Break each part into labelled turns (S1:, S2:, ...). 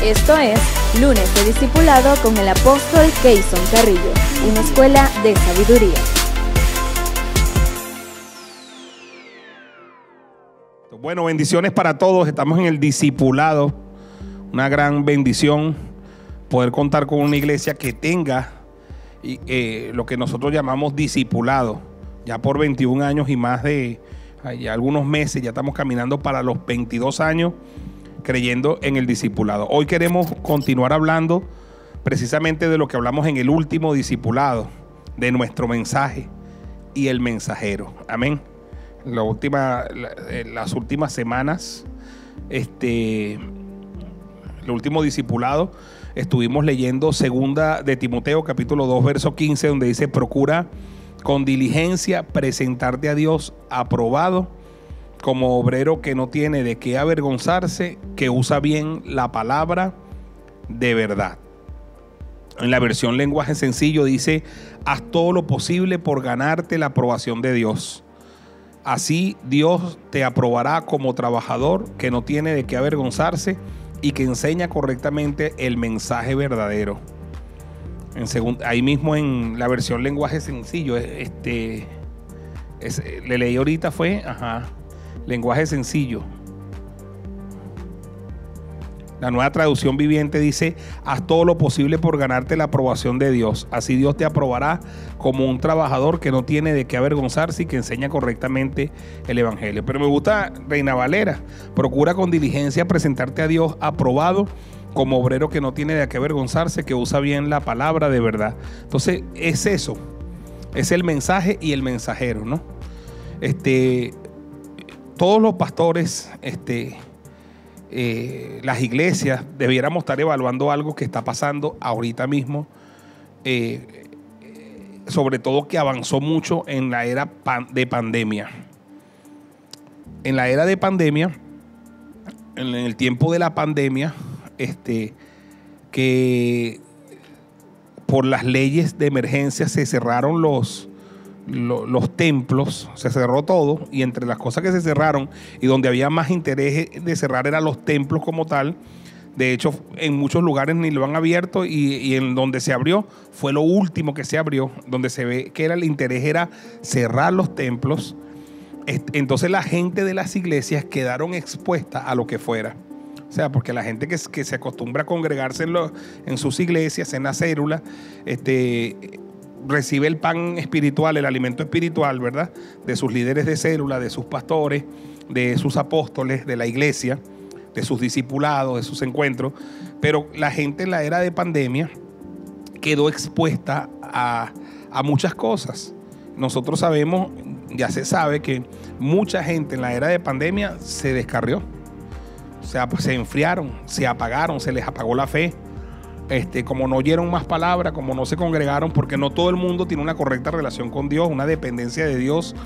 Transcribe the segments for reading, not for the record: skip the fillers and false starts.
S1: Esto es Lunes de Discipulado con el apóstol Keyson Carrillo, una escuela de sabiduría.
S2: Bueno, bendiciones para todos. Estamos en el discipulado. Una gran bendición poder contar con una iglesia que tenga lo que nosotros llamamos discipulado. Ya por 21 años y más de ya algunos meses, ya estamos caminando para los 22 años creyendo en el discipulado. Hoy queremos continuar hablando precisamente de lo que hablamos en el último discipulado, de nuestro mensaje y el mensajero. Amén. Las últimas semanas, el último discipulado, estuvimos leyendo segunda de Timoteo, capítulo 2, verso 15, donde dice: procura con diligencia presentarte a Dios aprobado, como obrero que no tiene de qué avergonzarse, que usa bien la palabra de verdad. En la versión lenguaje sencillo dice: haz todo lo posible por ganarte la aprobación de Dios. Así Dios te aprobará como trabajador que no tiene de qué avergonzarse y que enseña correctamente el mensaje verdadero. Ahí mismo en la versión lenguaje sencillo, le leí ahorita, lenguaje sencillo. La Nueva Traducción Viviente dice: haz todo lo posible por ganarte la aprobación de Dios. Así Dios te aprobará como un trabajador que no tiene de qué avergonzarse y que enseña correctamente el evangelio. Pero me gusta Reina Valera: procura con diligencia presentarte a Dios aprobado, como obrero que no tiene de qué avergonzarse, que usa bien la palabra de verdad. Entonces es eso, es el mensaje y el mensajero, ¿no? Todos los pastores, las iglesias, debiéramos estar evaluando algo que está pasando ahorita mismo, sobre todo que avanzó mucho en la era de pandemia. En la era de pandemia, en el tiempo de la pandemia, que por las leyes de emergencia se cerraron los templos, se cerró todo, y entre las cosas que se cerraron y donde había más interés de cerrar eran los templos como tal. De hecho, en muchos lugares ni lo han abierto, y en donde se abrió fue lo último que se abrió, donde se ve que el interés era cerrar los templos. Entonces la gente de las iglesias quedaron expuestas a lo que fuera. O sea, porque la gente que se acostumbra a congregarse en sus iglesias, en la célula, recibe el pan espiritual, el alimento espiritual, ¿verdad? De sus líderes de célula, de sus pastores, de sus apóstoles, de la iglesia, de sus discipulados, de sus encuentros. Pero la gente en la era de pandemia quedó expuesta a muchas cosas. Nosotros sabemos, ya se sabe, que mucha gente en la era de pandemia se descarrió. O sea, pues se enfriaron, se apagaron, se les apagó la fe. Como no oyeron más palabra, como no se congregaron, porque no todo el mundo tiene una correcta relación con Dios, una dependencia de Dios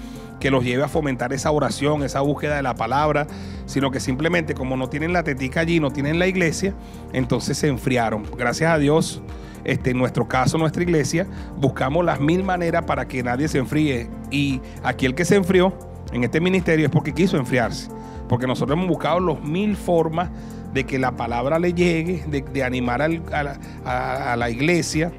S2: que los lleve a fomentar esa oración, esa búsqueda de la palabra, sino que simplemente como no tienen la tetica allí, no tienen la iglesia, entonces se enfriaron. Gracias a Dios, en nuestro caso, nuestra iglesia, buscamos las 1000 maneras para que nadie se enfríe, y aquí el que se enfrió en este ministerio es porque quiso enfriarse, porque nosotros hemos buscado las 1000 formas de que la palabra le llegue, de animar a la iglesia,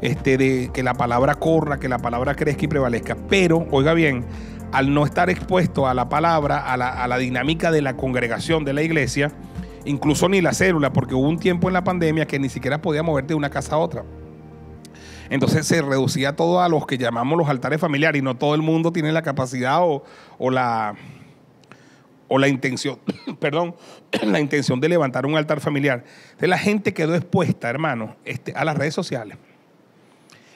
S2: de que la palabra corra, que la palabra crezca y prevalezca. Pero, oiga bien, al no estar expuesto a la palabra, a la dinámica de la congregación de la iglesia, incluso ni la célula, porque hubo un tiempo en la pandemia que ni siquiera podía moverte de una casa a otra. Entonces se reducía todo a los que llamamos los altares familiares, y no todo el mundo tiene la capacidad o la intención, la intención de levantar un altar familiar. Entonces la gente quedó expuesta, hermano, a las redes sociales.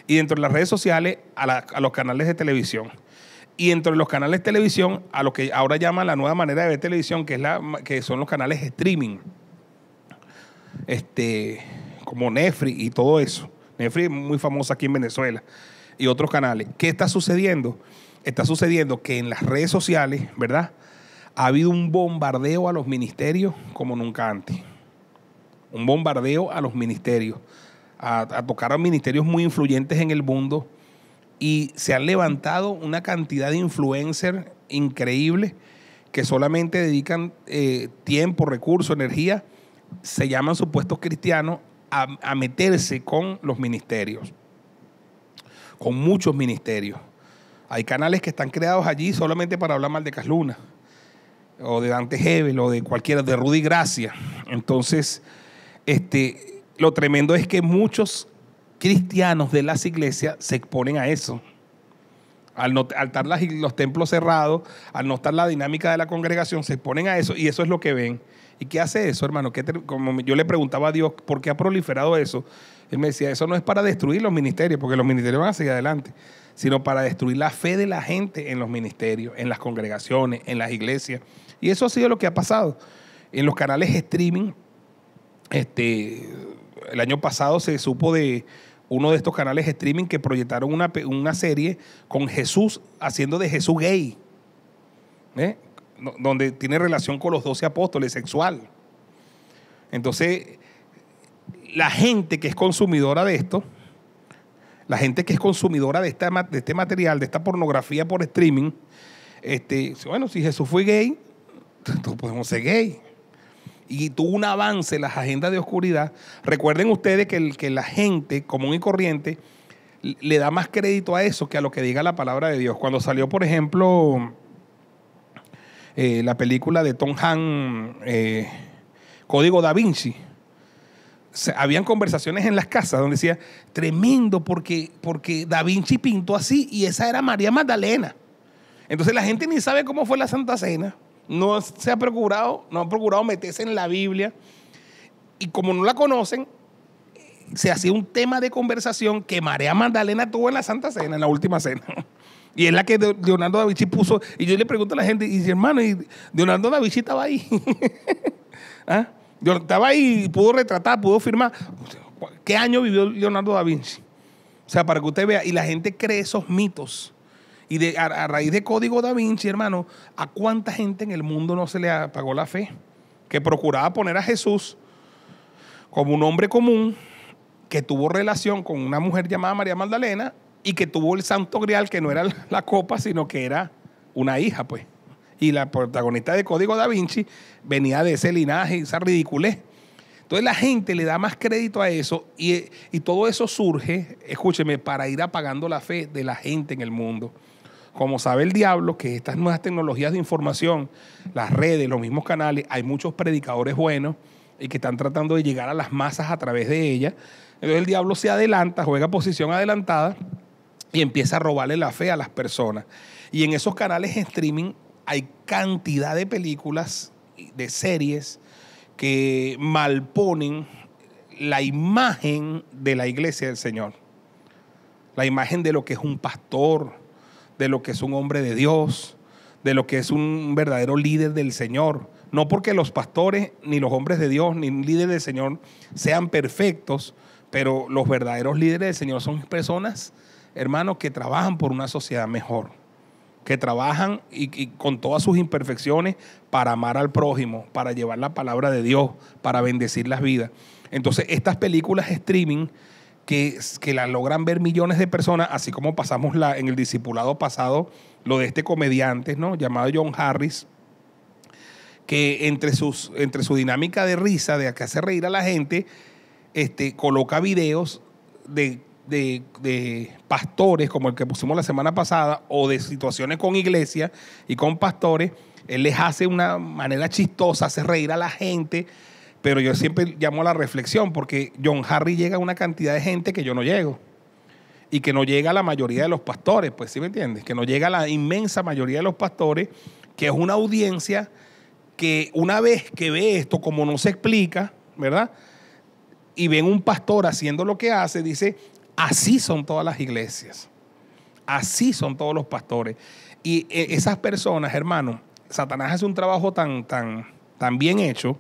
S2: Y dentro de las redes sociales, a los canales de televisión. Y dentro de los canales de televisión, a lo que ahora llaman la nueva manera de ver televisión, que son los canales de streaming. Como Netflix y todo eso. Netflix es muy famosa aquí en Venezuela. Y otros canales. ¿Qué está sucediendo? Está sucediendo que en las redes sociales, ¿verdad?, ha habido un bombardeo a los ministerios como nunca antes. Un bombardeo a los ministerios, a tocar a ministerios muy influyentes en el mundo, y se han levantado una cantidad de influencers increíbles que solamente dedican tiempo, recursos, energía se llaman supuestos cristianos a meterse con los ministerios, con muchos ministerios. Hay canales que están creados allí solamente para hablar mal de Cas Luna, o de Dante Gebel, o de cualquiera, de Rudy Gracia. Entonces, lo tremendo es que muchos cristianos de las iglesias se exponen a eso. Al estar los templos cerrados, al no estar la dinámica de la congregación, se exponen a eso y eso es lo que ven. ¿Y qué hace eso, hermano? Como yo le preguntaba a Dios, ¿por qué ha proliferado eso? Él me decía, eso no es para destruir los ministerios, porque los ministerios van a seguir adelante, sino para destruir la fe de la gente en los ministerios, en las congregaciones, en las iglesias. Y eso ha sido lo que ha pasado. En los canales streaming, el año pasado se supo de uno de estos canales streaming que proyectaron una serie con Jesús, haciendo de Jesús gay, donde tiene relación con los 12 apóstoles, sexual. Entonces, la gente que es consumidora de esto, la gente que es consumidora de este material, de esta pornografía por streaming, bueno, si Jesús fue gay, entonces podemos ser gay. Y tuvo un avance en las agendas de oscuridad. Recuerden ustedes que la gente común y corriente le da más crédito a eso que a lo que diga la palabra de Dios. Cuando salió, por ejemplo, la película de Tom Hanks, Código Da Vinci, habían conversaciones en las casas donde decía, tremendo, porque Da Vinci pintó así y esa era María Magdalena. Entonces la gente ni sabe cómo fue la Santa Cena. No han procurado meterse en la Biblia. Y como no la conocen, se hacía un tema de conversación que María Magdalena tuvo en la Santa Cena, en la última cena. Y es la que Leonardo da Vinci puso. Y yo le pregunto a la gente, y dice, hermano, ¿y Leonardo da Vinci estaba ahí? ¿Ah? Estaba ahí, pudo retratar, pudo firmar. ¿Qué año vivió Leonardo da Vinci? O sea, para que usted vea. Y la gente cree esos mitos. Y a raíz de Código Da Vinci, hermano, ¿a cuánta gente en el mundo no se le apagó la fe? Que procuraba poner a Jesús como un hombre común que tuvo relación con una mujer llamada María Magdalena y que tuvo el santo grial, que no era la copa, sino que era una hija, pues. Y la protagonista de Código Da Vinci venía de ese linaje, esa ridiculez. Entonces la gente le da más crédito a eso y todo eso surge, escúcheme, para ir apagando la fe de la gente en el mundo. Como sabe el diablo que estas nuevas tecnologías de información, las redes, los mismos canales, hay muchos predicadores buenos y que están tratando de llegar a las masas a través de ellas. Entonces el diablo se adelanta, juega posición adelantada y empieza a robarle la fe a las personas. Y en esos canales en streaming hay cantidad de películas, de series que malponen la imagen de la iglesia del Señor. La imagen de lo que es un pastor, de lo que es un hombre de Dios, de lo que es un verdadero líder del Señor. No porque los pastores, ni los hombres de Dios, ni líderes del Señor sean perfectos, pero los verdaderos líderes del Señor son personas, hermanos, que trabajan por una sociedad mejor, que trabajan y con todas sus imperfecciones para amar al prójimo, para llevar la palabra de Dios, para bendecir las vidas. Entonces, estas películas streaming que la logran ver millones de personas, así como pasamos en el discipulado pasado, lo de este comediante, ¿no?, llamado John Harris, que entre su dinámica de risa, de que hace reír a la gente, coloca videos de pastores, como el que pusimos la semana pasada, o de situaciones con iglesias y con pastores. Él les hace una manera chistosa, hace reír a la gente. Pero yo siempre llamo a la reflexión, porque John Harry llega a una cantidad de gente que yo no llego. Y que no llega a la mayoría de los pastores, pues, ¿sí me entiendes? Que no llega a la inmensa mayoría de los pastores, que es una audiencia que una vez que ve esto, como no se explica, ¿verdad?, y ven un pastor haciendo lo que hace, dice, así son todas las iglesias. Así son todos los pastores. Y esas personas, hermano, Satanás hace un trabajo tan bien hecho,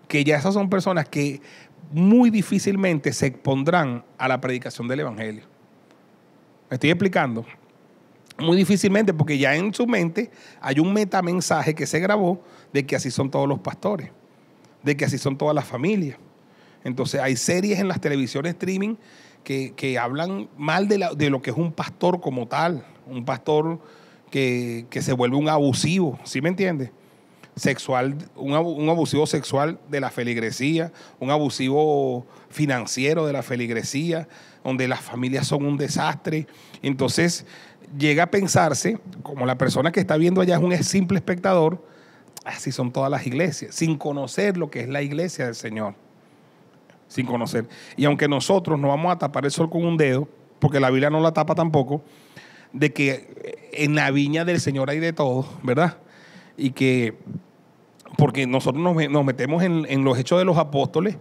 S2: que ya esas son personas que muy difícilmente se expondrán a la predicación del evangelio. ¿Me estoy explicando? Muy difícilmente, porque ya en su mente hay un metamensaje que se grabó de que así son todos los pastores, de que así son todas las familias. Entonces hay series en las televisiones streaming que hablan mal de lo que es un pastor como tal, un pastor que se vuelve un abusivo, ¿sí me entiendes? sexual, un abusivo sexual de la feligresía, un abusivo financiero de la feligresía, donde las familias son un desastre. Entonces llega a pensarse, como la persona que está viendo allá es un simple espectador, así son todas las iglesias, sin conocer lo que es la iglesia del Señor, sin conocer. Y aunque nosotros no vamos a tapar el sol con un dedo, porque la Biblia no la tapa tampoco, de que en la viña del Señor hay de todo, ¿verdad? Y que, porque nosotros nos metemos en los hechos de los apóstoles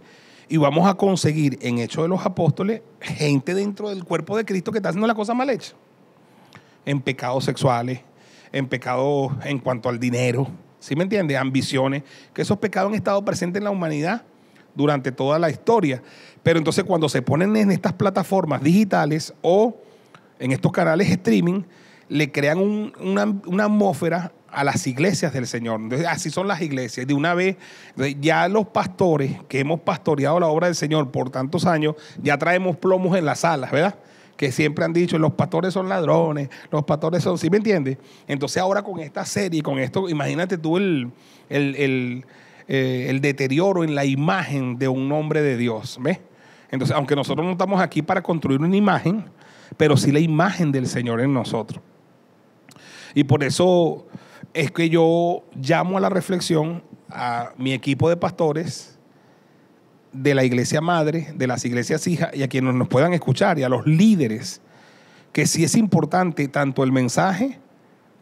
S2: y vamos a conseguir en hechos de los apóstoles gente dentro del cuerpo de Cristo que está haciendo la cosa mal hecha, en pecados sexuales, en pecados en cuanto al dinero, ¿sí me entiendes? Ambiciones, que esos pecados han estado presentes en la humanidad durante toda la historia. Pero entonces cuando se ponen en estas plataformas digitales o en estos canales streaming, le crean una atmósfera a las iglesias del Señor. Entonces, así son las iglesias. De una vez, ya los pastores que hemos pastoreado la obra del Señor por tantos años, ya traemos plomos en las salas, ¿verdad? Que siempre han dicho, los pastores son ladrones, los pastores son, ¿sí me entiendes? Entonces ahora con esta serie, con esto, imagínate tú el deterioro en la imagen de un hombre de Dios, ¿ves? Entonces, aunque nosotros no estamos aquí para construir una imagen, pero sí la imagen del Señor en nosotros. Y por eso es que yo llamo a la reflexión a mi equipo de pastores de la iglesia madre, de las iglesias hijas y a quienes nos puedan escuchar y a los líderes, que sí es importante tanto el mensaje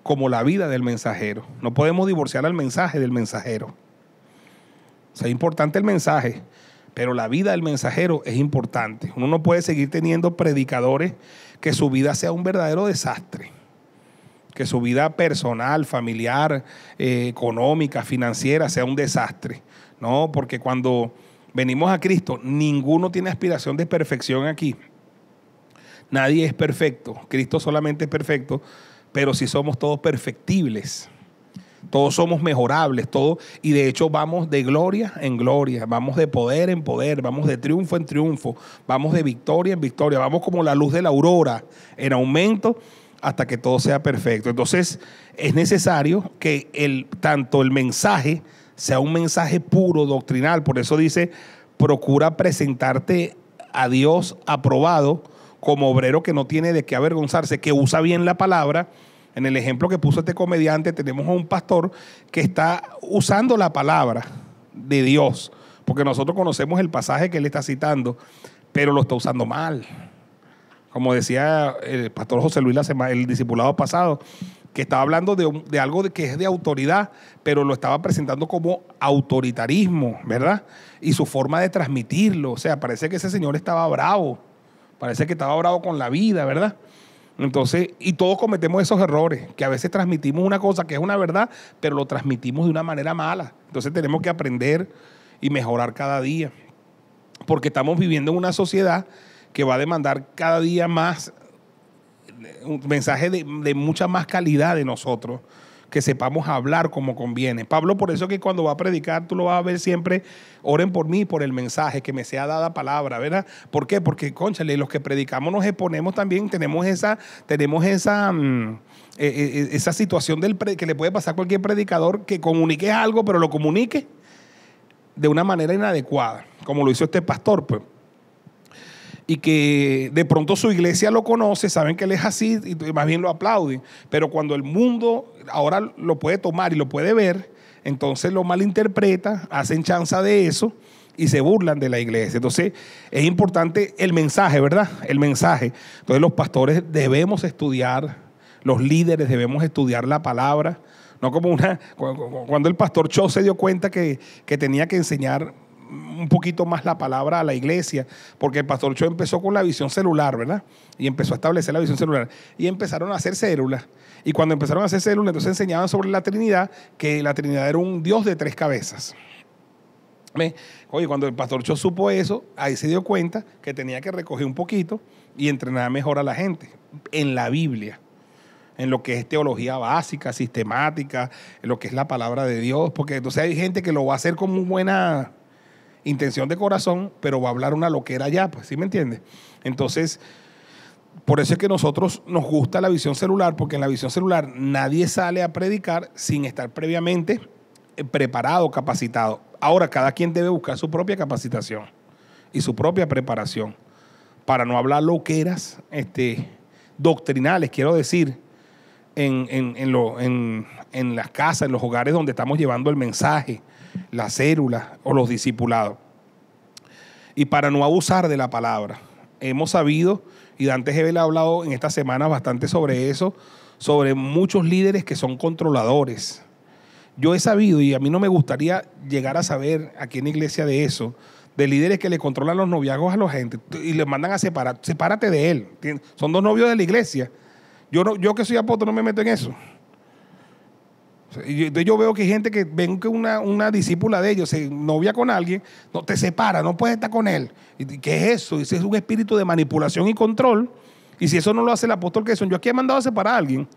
S2: como la vida del mensajero. No podemos divorciar al mensaje del mensajero. O sea, es importante el mensaje, pero la vida del mensajero es importante. Uno no puede seguir teniendo predicadores que su vida sea un verdadero desastre, que su vida personal, familiar, económica, financiera sea un desastre. No, porque cuando venimos a Cristo, ninguno tiene aspiración de perfección aquí. Nadie es perfecto. Cristo solamente es perfecto, pero sí somos todos perfectibles. Todos somos mejorables, todos, y de hecho vamos de gloria en gloria, vamos de poder en poder, vamos de triunfo en triunfo, vamos de victoria en victoria, vamos como la luz de la aurora, en aumento hasta que todo sea perfecto. Entonces es necesario que tanto el mensaje sea un mensaje puro, doctrinal. Por eso dice, procura presentarte a Dios aprobado como obrero que no tiene de qué avergonzarse, que usa bien la palabra. En el ejemplo que puso este comediante, tenemos a un pastor que está usando la palabra de Dios, porque nosotros conocemos el pasaje que él está citando, pero lo está usando mal. Como decía el pastor José Luis el discipulado pasado, que estaba hablando de algo que es de autoridad, pero lo estaba presentando como autoritarismo, ¿verdad? Y su forma de transmitirlo, o sea, parece que ese señor estaba bravo, parece que estaba bravo con la vida, ¿verdad? Entonces, y todos cometemos esos errores, que a veces transmitimos una cosa que es una verdad, pero lo transmitimos de una manera mala. Entonces tenemos que aprender y mejorar cada día, porque estamos viviendo en una sociedad que va a demandar cada día más un mensaje de mucha más calidad de nosotros, que sepamos hablar como conviene. Pablo, por eso que cuando va a predicar, tú lo vas a ver siempre, oren por mí, por el mensaje, que me sea dada palabra, ¿verdad? ¿Por qué? Porque, cónchale, los que predicamos nos exponemos también, tenemos esa situación que le puede pasar a cualquier predicador, que comunique algo, pero lo comunique de una manera inadecuada, como lo hizo este pastor, pues. Y que de pronto su iglesia lo conoce, saben que él es así y más bien lo aplauden. Pero cuando el mundo ahora lo puede tomar y lo puede ver, entonces lo malinterpreta, hacen chanza de eso y se burlan de la iglesia. Entonces es importante el mensaje, ¿verdad? El mensaje. Entonces los pastores debemos estudiar, los líderes debemos estudiar la palabra. No como cuando el pastor Cho se dio cuenta que tenía que enseñar un poquito más la palabra a la iglesia, porque el pastor Cho empezó con la visión celular, ¿verdad? Y empezó a establecer la visión celular y empezaron a hacer células, y cuando empezaron a hacer células, entonces enseñaban sobre la Trinidad, que la Trinidad era un Dios de 3 cabezas. Oye, cuando el pastor Cho supo eso, ahí se dio cuenta que tenía que recoger un poquito y entrenar mejor a la gente en la Biblia, en lo que es teología básica, sistemática, en lo que es la palabra de Dios, porque entonces hay gente que lo va a hacer con muy buena intención de corazón, pero va a hablar una loquera ya, pues, ¿sí me entiendes? Entonces, por eso es que nosotros nos gusta la visión celular, porque en la visión celular nadie sale a predicar sin estar previamente preparado, capacitado. Ahora, cada quien debe buscar su propia capacitación y su propia preparación para no hablar loqueras doctrinales, quiero decir, en las casas, en los hogares donde estamos llevando el mensaje, la célula o los discipulados. Y para no abusar de la palabra. Hemos sabido, y Dante Gebel ha hablado en esta semana bastante sobre eso, sobre muchos líderes que son controladores. Yo he sabido, y a mí no me gustaría llegar a saber aquí en la iglesia de eso, de líderes que le controlan los noviazgos a la gente y le mandan a separar. Sepárate de él. Son dos novios de la iglesia. Yo que soy apóstol no me meto en eso. Yo veo que hay gente que ven que una discípula de ellos se novia con alguien, no te separa, no puedes estar con él. ¿Qué es eso? Ese es un espíritu de manipulación y control. Y si eso no lo hace el apóstol Keyson, yo aquí he mandado a separar a alguien.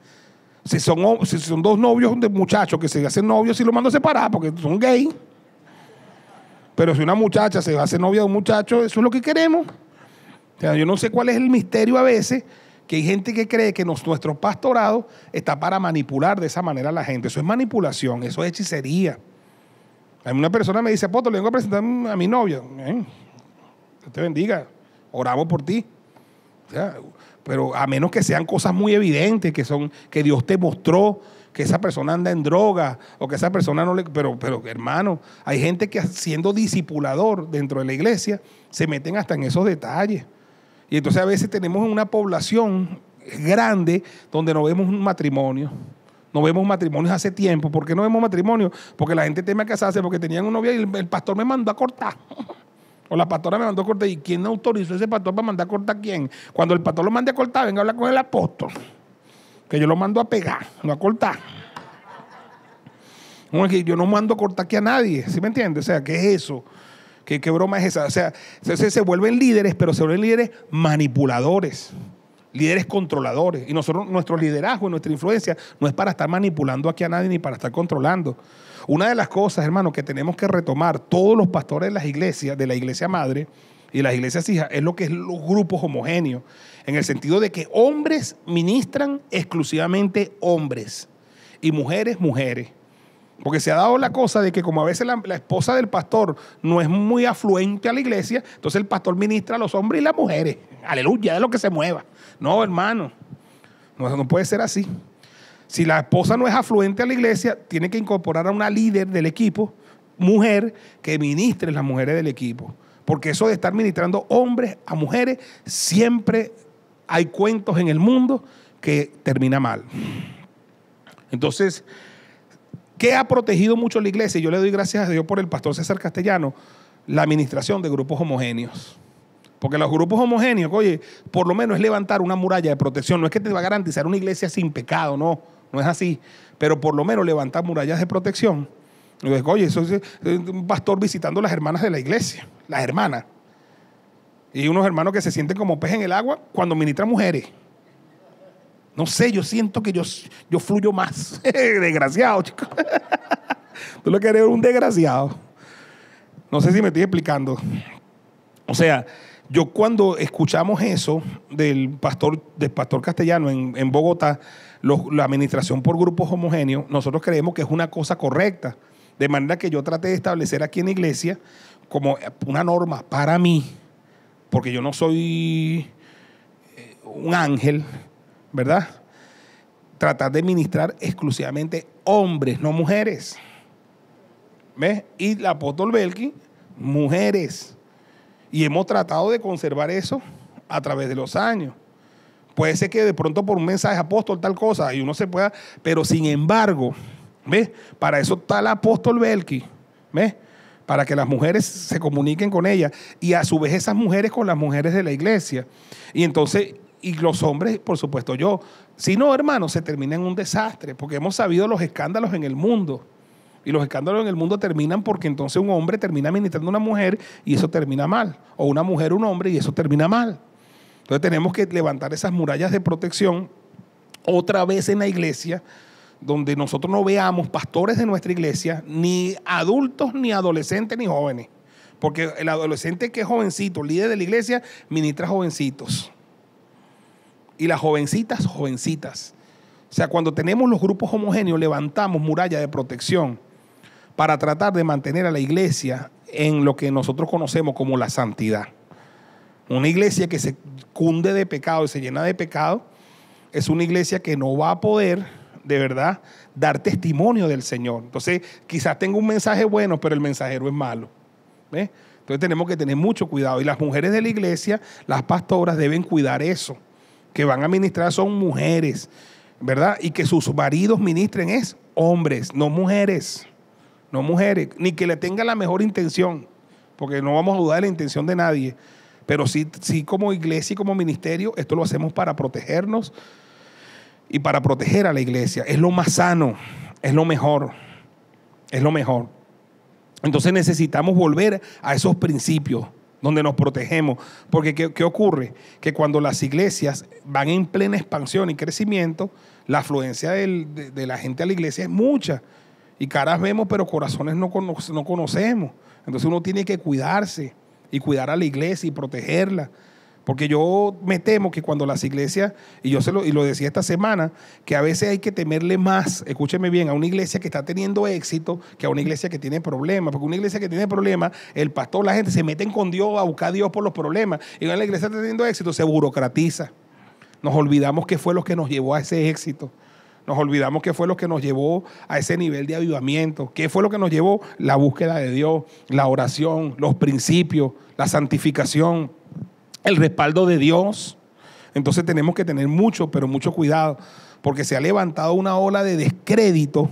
S2: Si son dos novios de muchachos que se hacen novios, sí los mando a separar porque son gay. Pero si una muchacha se hace novia de un muchacho, eso es lo que queremos. O sea, yo no sé cuál es el misterio a veces, que hay gente que cree que nuestro pastorado está para manipular de esa manera a la gente. Eso es manipulación, eso es hechicería. A mí una persona me dice, apóstol, le vengo a presentar a mi novia. Dios te bendiga, oramos por ti. O sea, pero a menos que sean cosas muy evidentes, que Dios te mostró que esa persona anda en droga o que esa persona no le... Pero hermano, hay gente que siendo discipulador dentro de la iglesia se meten hasta en esos detalles. Y entonces a veces tenemos una población grande donde no vemos un matrimonio. No vemos matrimonios hace tiempo. ¿Por qué no vemos matrimonios? Porque la gente teme a casarse porque tenían un novio y el pastor me mandó a cortar. O la pastora me mandó a cortar. ¿Y quién autorizó a ese pastor para mandar a cortar a quién? Cuando el pastor lo mande a cortar, venga a hablar con el apóstol. Que yo lo mando a pegar, no a cortar. No, es que yo no mando a cortar aquí a nadie. ¿Sí me entiendes? O sea, ¿qué es eso? ¿Qué broma es esa? O sea, se vuelven líderes, pero se vuelven líderes manipuladores, líderes controladores. Y nuestro liderazgo, nuestra influencia, no es para estar manipulando aquí a nadie ni para estar controlando. Una de las cosas, hermano, que tenemos que retomar todos los pastores de las iglesias, de la iglesia madre y las iglesias hijas, es lo que es los grupos homogéneos, en el sentido de que hombres ministran exclusivamente hombres y mujeres, mujeres. Porque se ha dado la cosa de que como a veces la esposa del pastor no es muy afluente a la iglesia, entonces el pastor ministra a los hombres y las mujeres. Aleluya, es lo que se mueva. No, hermano, no puede ser así. Si la esposa no es afluente a la iglesia, tiene que incorporar a una líder del equipo, mujer, que ministre a las mujeres del equipo. Porque eso de estar ministrando hombres a mujeres, siempre hay cuentos en el mundo que termina mal. Entonces, ¿qué ha protegido mucho la iglesia? Y yo le doy gracias a Dios por el pastor César Castellano, la administración de grupos homogéneos. Porque los grupos homogéneos, oye, por lo menos es levantar una muralla de protección. No es que te va a garantizar una iglesia sin pecado, no es así. Pero por lo menos levantar murallas de protección. Oye, eso es un pastor visitando a las hermanas de la iglesia, las hermanas. Y unos hermanos que se sienten como pez en el agua cuando ministran mujeres. No sé, yo siento que yo fluyo más. Desgraciado, chicos. Tú lo que eres un desgraciado. No sé si me estoy explicando. O sea, yo cuando escuchamos eso del pastor Castellano en Bogotá, la administración por grupos homogéneos, nosotros creemos que es una cosa correcta. De manera que yo traté de establecer aquí en la iglesia como una norma para mí, porque yo no soy un ángel, ¿verdad? Tratar de ministrar exclusivamente hombres, no mujeres. ¿Ves? Y la apóstol Belki, mujeres. Y hemos tratado de conservar eso a través de los años. Puede ser que de pronto por un mensaje apóstol tal cosa y uno se pueda, pero sin embargo, ¿ves? Para eso está el apóstol Belki, ¿ves? Para que las mujeres se comuniquen con ella y a su vez esas mujeres con las mujeres de la iglesia. Y entonces, y los hombres, por supuesto yo. Si no, hermano, se termina en un desastre, porque hemos sabido los escándalos en el mundo. Y los escándalos en el mundo terminan porque entonces un hombre termina ministrando a una mujer y eso termina mal. O una mujer a un hombre y eso termina mal. Entonces tenemos que levantar esas murallas de protección otra vez en la iglesia, donde nosotros no veamos pastores de nuestra iglesia, ni adultos, ni adolescentes, ni jóvenes. Porque el adolescente que es jovencito, líder de la iglesia, ministra jovencitos. Y las jovencitas, jovencitas. O sea, cuando tenemos los grupos homogéneos, levantamos muralla de protección para tratar de mantener a la iglesia en lo que nosotros conocemos como la santidad. Una iglesia que se cunde de pecado y se llena de pecado es una iglesia que no va a poder, de verdad, dar testimonio del Señor. Entonces, quizás tenga un mensaje bueno, pero el mensajero es malo. ¿Ves? Entonces tenemos que tener mucho cuidado. Y las mujeres de la iglesia, las pastoras, deben cuidar eso. Que van a ministrar son mujeres, ¿verdad? Y que sus maridos ministren es hombres, no mujeres. No mujeres, ni que le tengan la mejor intención, porque no vamos a dudar de la intención de nadie. Pero sí como iglesia y como ministerio, esto lo hacemos para protegernos y para proteger a la iglesia. Es lo más sano, es lo mejor, es lo mejor. Entonces necesitamos volver a esos principios donde nos protegemos. Porque ¿qué ocurre? Que cuando las iglesias van en plena expansión y crecimiento, la afluencia de la gente a la iglesia es mucha. Y caras vemos, pero corazones no conocemos. Entonces uno tiene que cuidarse y cuidar a la iglesia y protegerla. Porque yo me temo que cuando las iglesias, y lo decía esta semana, que a veces hay que temerle más, escúcheme bien, a una iglesia que está teniendo éxito que a una iglesia que tiene problemas. Porque una iglesia que tiene problemas, el pastor, la gente se meten con Dios a buscar a Dios por los problemas. Y cuando la iglesia está teniendo éxito, se burocratiza. Nos olvidamos qué fue lo que nos llevó a ese éxito. Nos olvidamos qué fue lo que nos llevó a ese nivel de avivamiento. ¿Qué fue lo que nos llevó? La búsqueda de Dios, la oración, los principios, la santificación, el respaldo de Dios. Entonces tenemos que tener mucho, pero mucho cuidado, porque se ha levantado una ola de descrédito,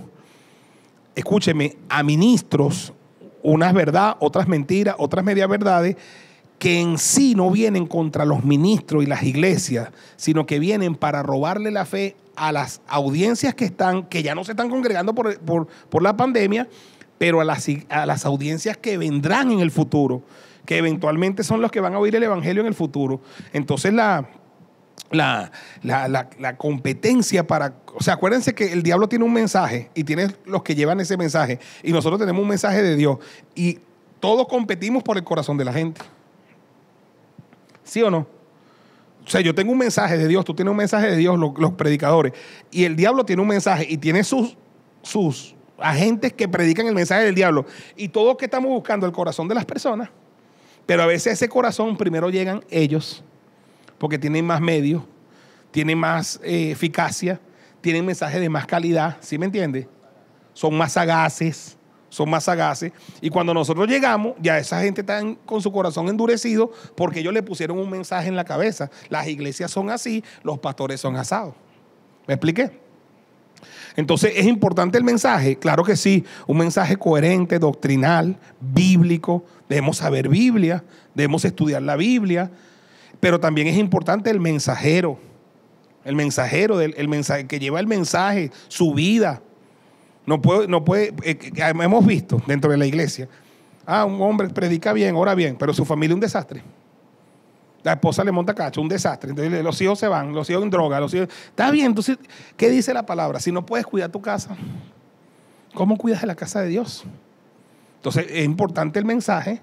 S2: escúcheme, a ministros, unas verdad, otras mentiras, otras media verdades, que en sí no vienen contra los ministros y las iglesias, sino que vienen para robarle la fe a las audiencias que ya no se están congregando por la pandemia, pero a las audiencias que vendrán en el futuro, que eventualmente son los que van a oír el evangelio en el futuro. Entonces la competencia o sea, acuérdense que el diablo tiene un mensaje y tiene los que llevan ese mensaje, y nosotros tenemos un mensaje de Dios, y todos competimos por el corazón de la gente. ¿Sí o no? O sea, yo tengo un mensaje de Dios, tú tienes un mensaje de Dios, los predicadores, y el diablo tiene un mensaje y tiene sus agentes que predican el mensaje del diablo, y todos que estamos buscando el corazón de las personas, pero a veces ese corazón primero llegan ellos, porque tienen más medios, tienen más eficacia, tienen mensajes de más calidad, ¿sí me entiendes? Son más sagaces. Y cuando nosotros llegamos, ya esa gente está con su corazón endurecido porque ellos le pusieron un mensaje en la cabeza. Las iglesias son así, los pastores son asados. ¿Me expliqué? Entonces, ¿es importante el mensaje? Claro que sí, un mensaje coherente, doctrinal, bíblico. Debemos saber Biblia, debemos estudiar la Biblia, pero también es importante el mensajero, el mensaje que lleva el mensaje, su vida. No puede, hemos visto dentro de la iglesia, un hombre predica bien, ora bien, pero su familia es un desastre. La esposa le monta cacho, un desastre. Entonces los hijos se van, los hijos en droga, los hijos. Está bien, entonces, ¿qué dice la palabra? Si no puedes cuidar tu casa, ¿cómo cuidas de la casa de Dios? Entonces es importante el mensaje,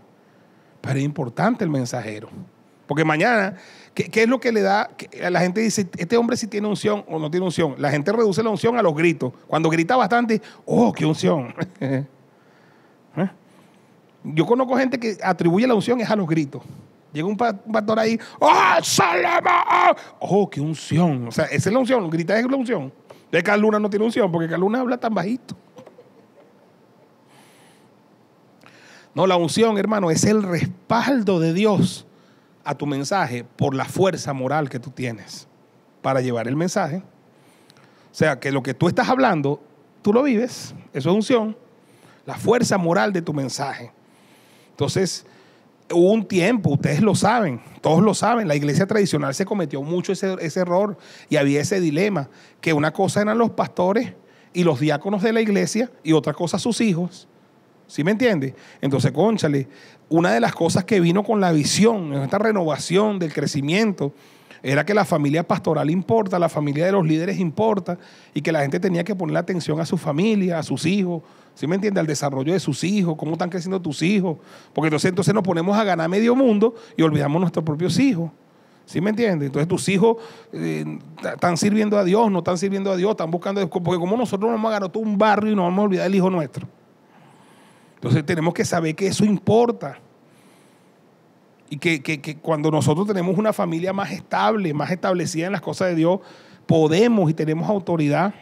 S2: pero es importante el mensajero. Porque mañana, ¿qué es lo que le da? La gente dice, este hombre sí tiene unción o no tiene unción. La gente reduce la unción a los gritos. Cuando grita bastante, ¡oh, qué unción! Yo conozco gente que atribuye la unción es a los gritos. Llega un pastor ahí, ¡oh, salema! ¡Oh, qué unción! O sea, esa es la unción, gritar es la unción. De Carl Luna no tiene unción porque Carl Luna habla tan bajito. No, la unción, hermano, es el respaldo de Dios a tu mensaje por la fuerza moral que tú tienes para llevar el mensaje. O sea, que lo que tú estás hablando, tú lo vives. Eso es unción. La fuerza moral de tu mensaje. Entonces, hubo un tiempo, ustedes lo saben, todos lo saben, la iglesia tradicional se cometió mucho ese error y había ese dilema, que una cosa eran los pastores y los diáconos de la iglesia y otra cosa sus hijos. ¿Sí me entiendes? Entonces, cónchale, una de las cosas que vino con la visión, esta renovación del crecimiento, era que la familia pastoral importa, la familia de los líderes importa, y que la gente tenía que poner atención a su familia, a sus hijos, ¿sí me entiendes? Al desarrollo de sus hijos, cómo están creciendo tus hijos, porque entonces nos ponemos a ganar medio mundo y olvidamos nuestros propios hijos. ¿Sí me entiendes? Entonces tus hijos están sirviendo a Dios, no están sirviendo a Dios, están buscando, porque como nosotros nos vamos a ganar todo un barrio y nos vamos a olvidar del hijo nuestro. Entonces tenemos que saber que eso importa. Y que cuando nosotros tenemos una familia más estable, más establecida en las cosas de Dios, podemos y tenemos autoridad.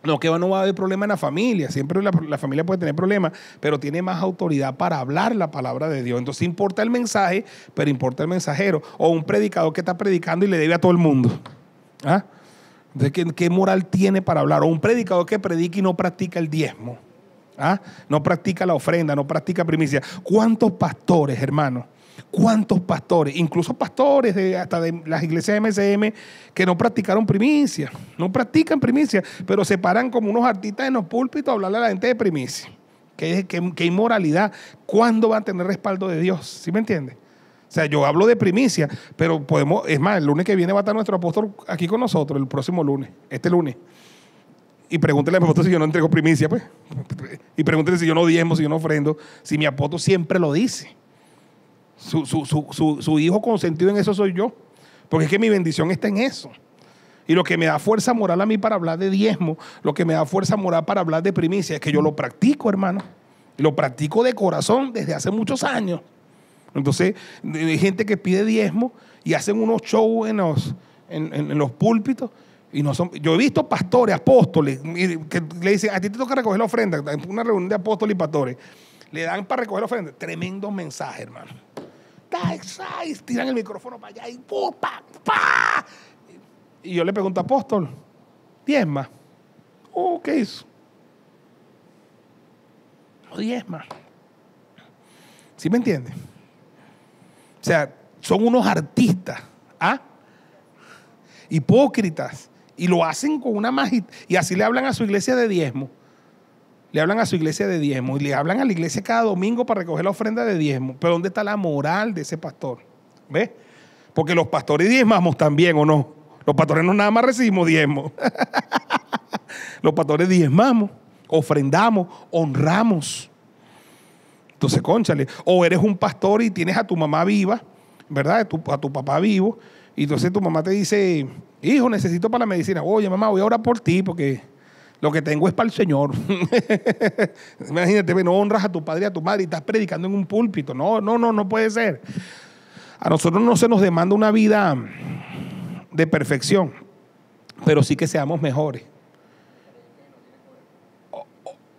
S2: No que no va a haber problema en la familia, siempre la familia puede tener problemas, pero tiene más autoridad para hablar la palabra de Dios. Entonces importa el mensaje, pero importa el mensajero. O un predicador que está predicando y le debe a todo el mundo. ¿Ah? Entonces, ¿qué moral tiene para hablar? O un predicador que predica y no practica el diezmo. ¿Ah? No practica la ofrenda, no practica primicia. ¿Cuántos pastores, hermanos? ¿Cuántos pastores? Incluso pastores hasta de las iglesias MCM que no practicaron primicia. No practican primicia, pero se paran como unos artistas en los púlpitos a hablarle a la gente de primicia. ¿Qué inmoralidad? ¿Cuándo van a tener respaldo de Dios? ¿Sí me entiende? O sea, yo hablo de primicia, pero podemos, es más, el lunes que viene va a estar nuestro apóstol aquí con nosotros, el próximo lunes, este lunes. Y pregúntele a mi apóstol si yo no entrego primicia, pues. Y pregúntele si yo no diezmo, si yo no ofrendo, si mi apóstol siempre lo dice. Su hijo consentido en eso soy yo. Porque es que mi bendición está en eso. Y lo que me da fuerza moral a mí para hablar de diezmo, lo que me da fuerza moral para hablar de primicia, es que yo lo practico, hermano. Y lo practico de corazón desde hace muchos años. Entonces, hay gente que pide diezmo y hacen unos shows en los púlpitos. Y no son, yo he visto pastores, apóstoles, que le dicen, a ti te toca recoger la ofrenda, una reunión de apóstoles y pastores. Le dan para recoger la ofrenda. Tremendo mensaje, hermano. Tiran el micrófono para allá y ¡pa! ¡Pa! Y yo le pregunto, apóstol, diezma. ¿Qué hizo? No diezma. ¿Sí me entiende? O sea, son unos artistas, hipócritas, y lo hacen con una magia. Y así le hablan a su iglesia de diezmo. Le hablan a su iglesia de diezmo y le hablan a la iglesia cada domingo para recoger la ofrenda de diezmo. Pero ¿dónde está la moral de ese pastor? ¿Ves? Porque los pastores diezmamos también, ¿o no? Los pastores no nada más recibimos diezmo. Los pastores diezmamos, ofrendamos, honramos. Entonces, cónchale, o eres un pastor y tienes a tu mamá viva, ¿verdad? A tu papá vivo, y entonces tu mamá te dice, hijo, necesito para la medicina. Oye, mamá, voy a orar por ti porque lo que tengo es para el Señor. Imagínate, no honras a tu padre y a tu madre y estás predicando en un púlpito. No puede ser. A nosotros no se nos demanda una vida de perfección, pero sí que seamos mejores.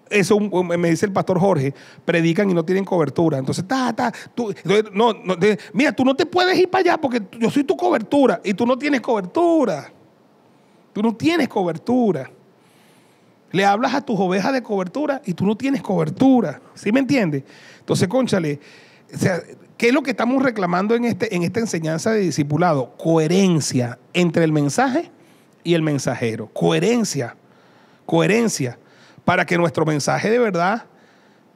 S2: Eso me dice el pastor Jorge, predican y no tienen cobertura. Entonces, mira, tú no te puedes ir para allá porque yo soy tu cobertura y tú no tienes cobertura. Tú no tienes cobertura. Le hablas a tus ovejas de cobertura y tú no tienes cobertura. ¿Sí me entiendes? Entonces, cónchale, o sea, ¿qué es lo que estamos reclamando en esta enseñanza de discipulado? Coherencia entre el mensaje y el mensajero. Coherencia para que nuestro mensaje de verdad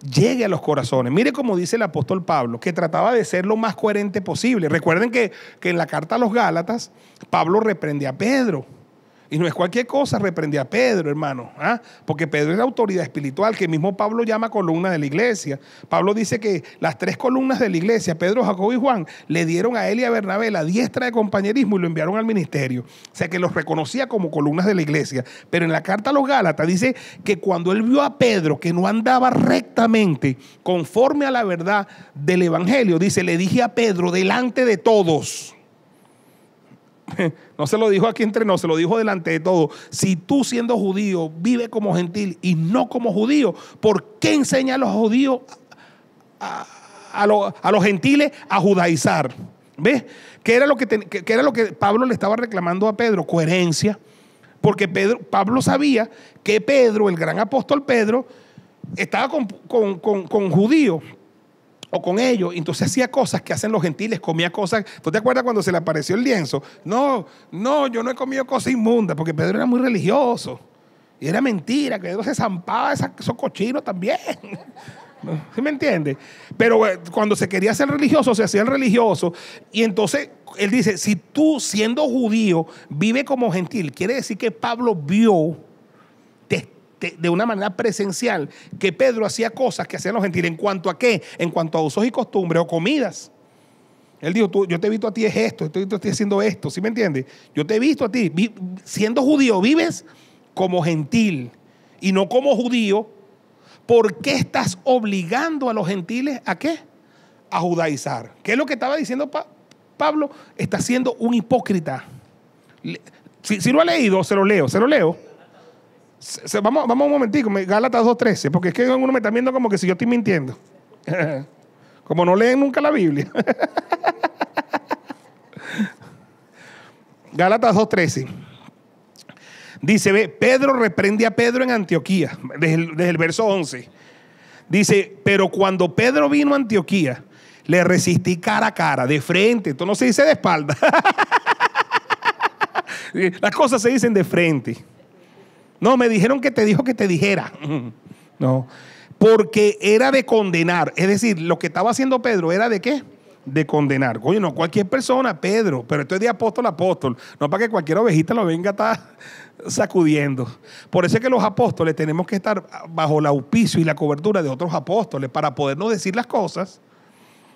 S2: llegue a los corazones. Mire cómo dice el apóstol Pablo, que trataba de ser lo más coherente posible. Recuerden que en la carta a los Gálatas, Pablo reprende a Pedro. Y no es cualquier cosa, reprende a Pedro, hermano. Porque Pedro es la autoridad espiritual que mismo Pablo llama columna de la iglesia. Pablo dice que las 3 columnas de la iglesia, Pedro, Jacobo y Juan, le dieron a él y a Bernabé la diestra de compañerismo y lo enviaron al ministerio. O sea que los reconocía como columnas de la iglesia. Pero en la carta a los Gálatas dice que cuando él vio a Pedro que no andaba rectamente conforme a la verdad del evangelio, dice, le dije a Pedro delante de todos. No se lo dijo aquí entre nos, se lo dijo delante de todos. Si tú siendo judío vives como gentil y no como judío, ¿por qué enseña a los judíos a los gentiles a judaizar? ¿Ves? ¿Qué era lo que Pablo le estaba reclamando a Pedro? Coherencia. Porque Pablo sabía que Pedro, el gran apóstol Pedro, estaba con judíos o con ellos, entonces hacía cosas que hacen los gentiles, comía cosas. ¿Tú te acuerdas cuando se le apareció el lienzo? No, yo no he comido cosas inmundas, porque Pedro era muy religioso. Y era mentira, que Pedro se zampaba esos cochinos también. ¿Sí me entiendes? Pero cuando se quería ser religioso, se hacía el religioso. Y entonces él dice, si tú siendo judío vive como gentil, quiere decir que Pablo vio de una manera presencial que Pedro hacía cosas que hacían los gentiles. ¿En cuanto a qué? En cuanto a usos y costumbres o comidas. Él dijo, yo te he visto a ti es esto, estoy haciendo esto, ¿sí me entiendes? Yo te he visto a ti, siendo judío, vives como gentil y no como judío, ¿por qué estás obligando a los gentiles a qué? A judaizar. ¿Qué es lo que estaba diciendo Pablo? Está siendo un hipócrita. Si lo ha leído, se lo leo. Vamos un momentico, Gálatas 2:13, porque es que uno me está viendo como que si yo estoy mintiendo. Como no leen nunca la Biblia. Gálatas 2:13. Dice, ve, Pedro reprende a Pedro en Antioquía, desde el verso 11. Dice, pero cuando Pedro vino a Antioquía, le resistí cara a cara, de frente. Esto no se dice de espalda. Las cosas se dicen de frente. No, me dijeron que te dijo que te dijera. No, porque era de condenar. Es decir, lo que estaba haciendo Pedro era de ¿qué? De condenar. Oye, no cualquier persona, Pedro, pero esto es de apóstol a apóstol. No para que cualquier ovejita lo venga a estar sacudiendo. Por eso es que los apóstoles tenemos que estar bajo el auspicio y la cobertura de otros apóstoles para podernos decir las cosas.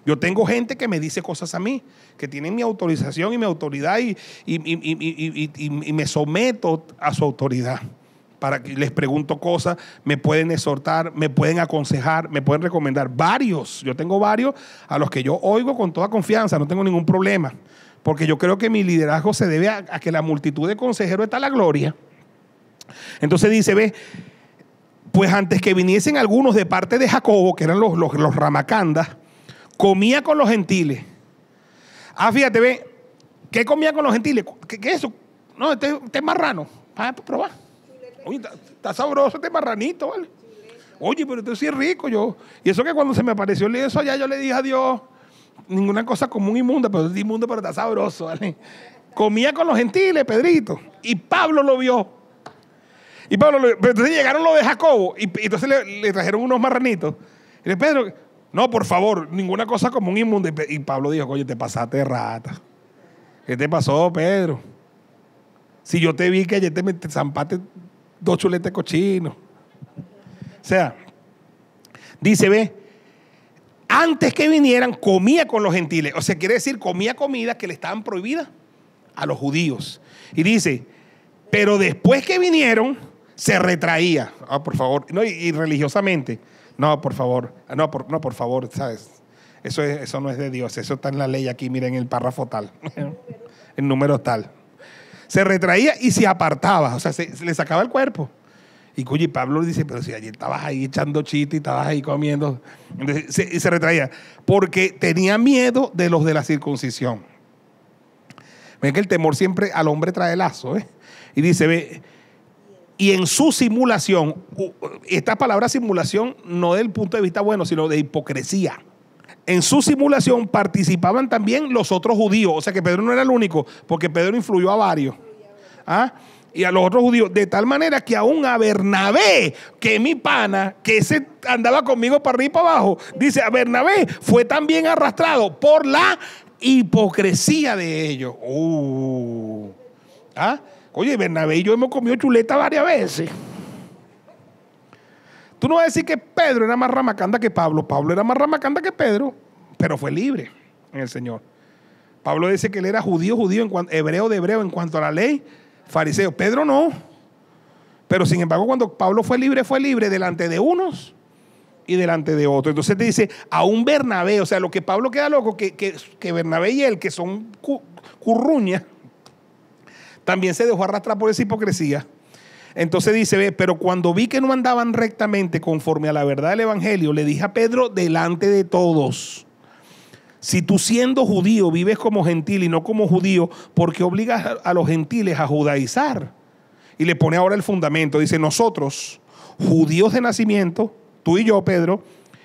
S2: Yo tengo gente que me dice cosas a mí, que tienen mi autorización y mi autoridad y me someto a su autoridad. Para que les pregunto cosas, me pueden exhortar, me pueden aconsejar, me pueden recomendar. Varios, yo tengo varios a los que yo oigo con toda confianza, no tengo ningún problema. Porque yo creo que mi liderazgo se debe a que la multitud de consejeros está a la gloria. Entonces dice, ve, pues antes que viniesen algunos de parte de Jacobo, que eran los ramacandas, comía con los gentiles. Fíjate, ve, ¿qué comía con los gentiles? ¿Qué es eso? No, este es marrano. Probar. Oye, está sabroso este marranito, ¿vale? Oye, pero esto sí es rico. Y eso que cuando se me apareció eso allá, yo le dije a Dios, ninguna cosa común inmunda, pero es inmundo, pero está sabroso, ¿vale? Comía con los gentiles, Pedrito. Y Pablo lo vio. Pero entonces llegaron los de Jacobo y entonces le trajeron unos marranitos. Y le dije, Pedro, no, por favor, ninguna cosa común inmunda. Y Pablo dijo, oye, te pasaste de rata. ¿Qué te pasó, Pedro? Si yo te vi que ayer te zampaste 2 chuletes cochinos. O sea, dice, ve, antes que vinieran comía con los gentiles. O sea, quiere decir comía comidas que le estaban prohibidas a los judíos. Y dice, pero después que vinieron se retraía. Por favor. No, y religiosamente. No, por favor. No, por favor, ¿sabes? Eso no es de Dios. Eso está en la ley aquí, miren, en el párrafo tal. El número tal. Se retraía y se apartaba, o sea, se le sacaba el cuerpo. Y Pablo le dice, pero si ayer estabas ahí echando chiste y estabas ahí comiendo. Entonces, se retraía, porque tenía miedo de los de la circuncisión. Ven que el temor siempre al hombre trae lazo, ¿eh? Y dice, ve, y en su simulación, esta palabra simulación no del punto de vista bueno, sino de hipocresía. En su simulación participaban también los otros judíos. O sea que Pedro no era el único, porque Pedro influyó a varios. Y a los otros judíos. De tal manera que aún a Bernabé, que es mi pana, que ese andaba conmigo para arriba y para abajo, dice, a Bernabé fue también arrastrado por la hipocresía de ellos. Oye, Bernabé y yo hemos comido chuleta varias veces. Tú no vas a decir que Pedro era más ramacanda que Pablo. Pablo era más ramacanda que Pedro, pero fue libre en el Señor. Pablo dice que él era judío, hebreo de hebreo en cuanto a la ley, fariseo. Pedro no. Pero sin embargo, cuando Pablo fue libre delante de unos y delante de otros. Entonces te dice, a un Bernabé, o sea, lo que Pablo queda loco, que Bernabé y él, que son curruñas, también se dejó arrastrar por esa hipocresía. Entonces dice, ve, pero cuando vi que no andaban rectamente conforme a la verdad del evangelio, le dije a Pedro delante de todos, si tú siendo judío vives como gentil y no como judío, ¿por qué obligas a los gentiles a judaizar? Y le pone ahora el fundamento, dice, nosotros, judíos de nacimiento, tú y yo, Pedro,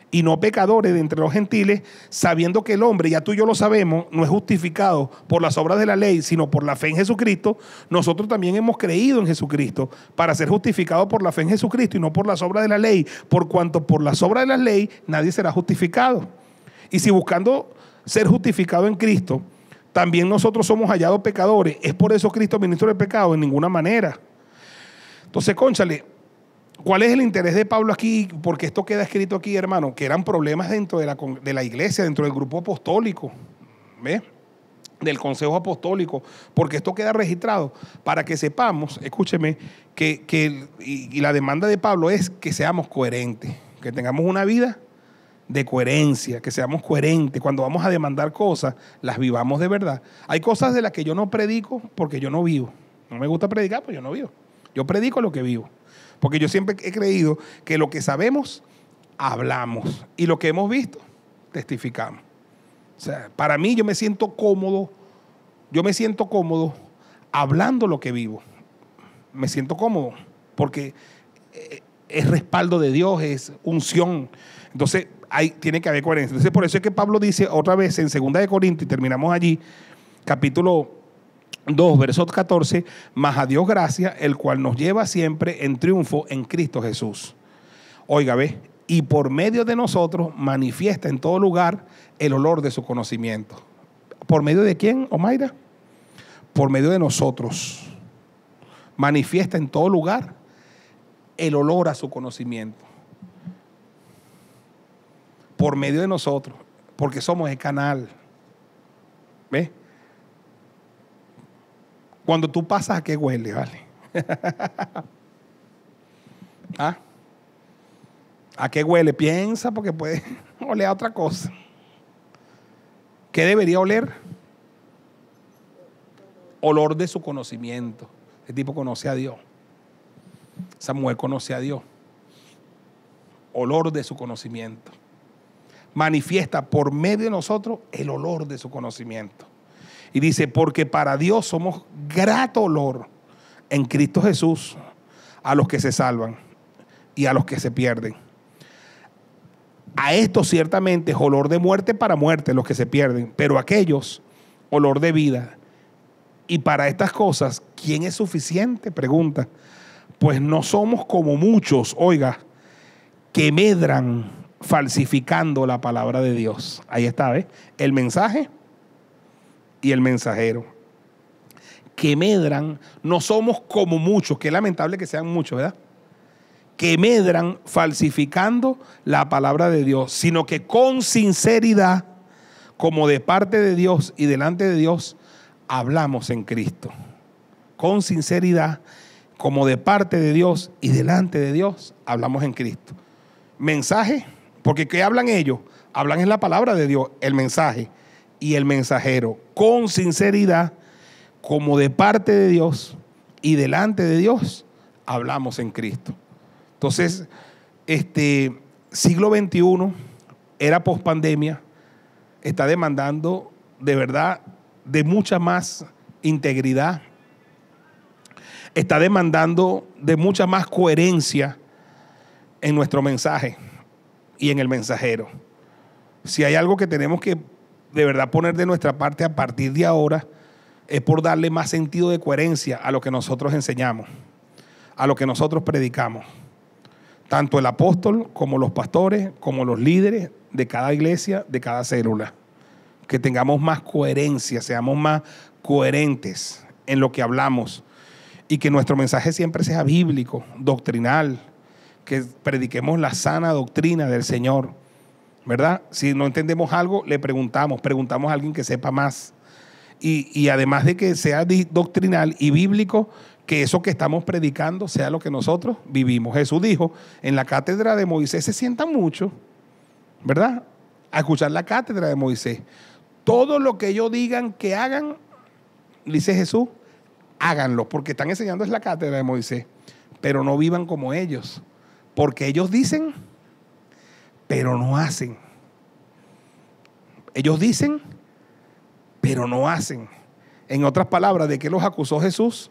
S2: y no pecadores de entre los gentiles, sabiendo que el hombre, ya tú y yo lo sabemos, no es justificado por las obras de la ley, sino por la fe en Jesucristo. Nosotros también hemos creído en Jesucristo para ser justificados por la fe en Jesucristo y no por las obras de la ley, por cuanto por las obras de la ley nadie será justificado. Y si buscando ser justificado en Cristo, también nosotros somos hallados pecadores, ¿es por eso Cristo ministro del pecado? En ninguna manera. Entonces, cónchale, ¿cuál es el interés de Pablo aquí? Porque esto queda escrito aquí, hermano, que eran problemas dentro de la iglesia, dentro del grupo apostólico, ¿ves? Del consejo apostólico, porque esto queda registrado para que sepamos, escúcheme, y la demanda de Pablo es que seamos coherentes, que tengamos una vida de coherencia, que seamos coherentes. Cuando vamos a demandar cosas, las vivamos de verdad. Hay cosas de las que yo no predico porque yo no vivo. No me gusta predicar, pues yo no vivo. Yo predico lo que vivo. Porque yo siempre he creído que lo que sabemos, hablamos. Y lo que hemos visto, testificamos. O sea, para mí yo me siento cómodo. Yo me siento cómodo hablando lo que vivo. Me siento cómodo porque es respaldo de Dios, es unción. Entonces, tiene que haber coherencia. Entonces, por eso es que Pablo dice otra vez en 2 de Corintios, y terminamos allí, capítulo 2, verso 14, mas a Dios gracias, el cual nos lleva siempre en triunfo en Cristo Jesús. Oiga, ve, y por medio de nosotros manifiesta en todo lugar el olor de su conocimiento. ¿Por medio de quién, Omaira? Por medio de nosotros. Manifiesta en todo lugar el olor a su conocimiento. Por medio de nosotros, porque somos el canal. ¿Ves? Cuando tú pasas, ¿a qué huele? ¿Vale? ¿Ah? ¿A qué huele? Piensa, porque puede oler a otra cosa. ¿Qué debería oler? Olor de su conocimiento. Ese tipo conoce a Dios. Esa mujer conoce a Dios. Olor de su conocimiento. Manifiesta por medio de nosotros el olor de su conocimiento. Y dice, porque para Dios somos grato olor en Cristo Jesús a los que se salvan y a los que se pierden. A estos ciertamente es olor de muerte para muerte los que se pierden, pero a aquellos olor de vida. Y para estas cosas, ¿quién es suficiente? Pregunta. Pues no somos como muchos, oiga, que medran falsificando la palabra de Dios. Ahí está, ¿ves? El mensaje y el mensajero. Que medran, no somos como muchos, que es lamentable que sean muchos, ¿verdad? Que medran falsificando la palabra de Dios, sino que con sinceridad, como de parte de Dios y delante de Dios, hablamos en Cristo. Con sinceridad, como de parte de Dios y delante de Dios, hablamos en Cristo. Mensaje, porque ¿qué hablan ellos? Hablan en la palabra de Dios, el mensaje y el mensajero. Con sinceridad, como de parte de Dios y delante de Dios, hablamos en Cristo. Entonces, siglo XXI, era pospandemia, está demandando de verdad de mucha más integridad, está demandando de mucha más coherencia en nuestro mensaje y en el mensajero. Si hay algo que tenemos que de verdad poner de nuestra parte a partir de ahora, es por darle más sentido de coherencia a lo que nosotros enseñamos, a lo que nosotros predicamos. Tanto el apóstol como los pastores, como los líderes de cada iglesia, de cada célula. Que tengamos más coherencia, seamos más coherentes en lo que hablamos y que nuestro mensaje siempre sea bíblico, doctrinal, que prediquemos la sana doctrina del Señor, ¿verdad? Si no entendemos algo, le preguntamos a alguien que sepa más. Y además de que sea doctrinal y bíblico, que eso que estamos predicando sea lo que nosotros vivimos. Jesús dijo, en la cátedra de Moisés se sientan mucho, ¿verdad? A escuchar la cátedra de Moisés. Todo lo que ellos digan que hagan, dice Jesús, háganlo, porque están enseñando es la cátedra de Moisés, pero no vivan como ellos, porque ellos dicen, pero no hacen. Ellos dicen, pero no hacen. En otras palabras, ¿de qué los acusó Jesús?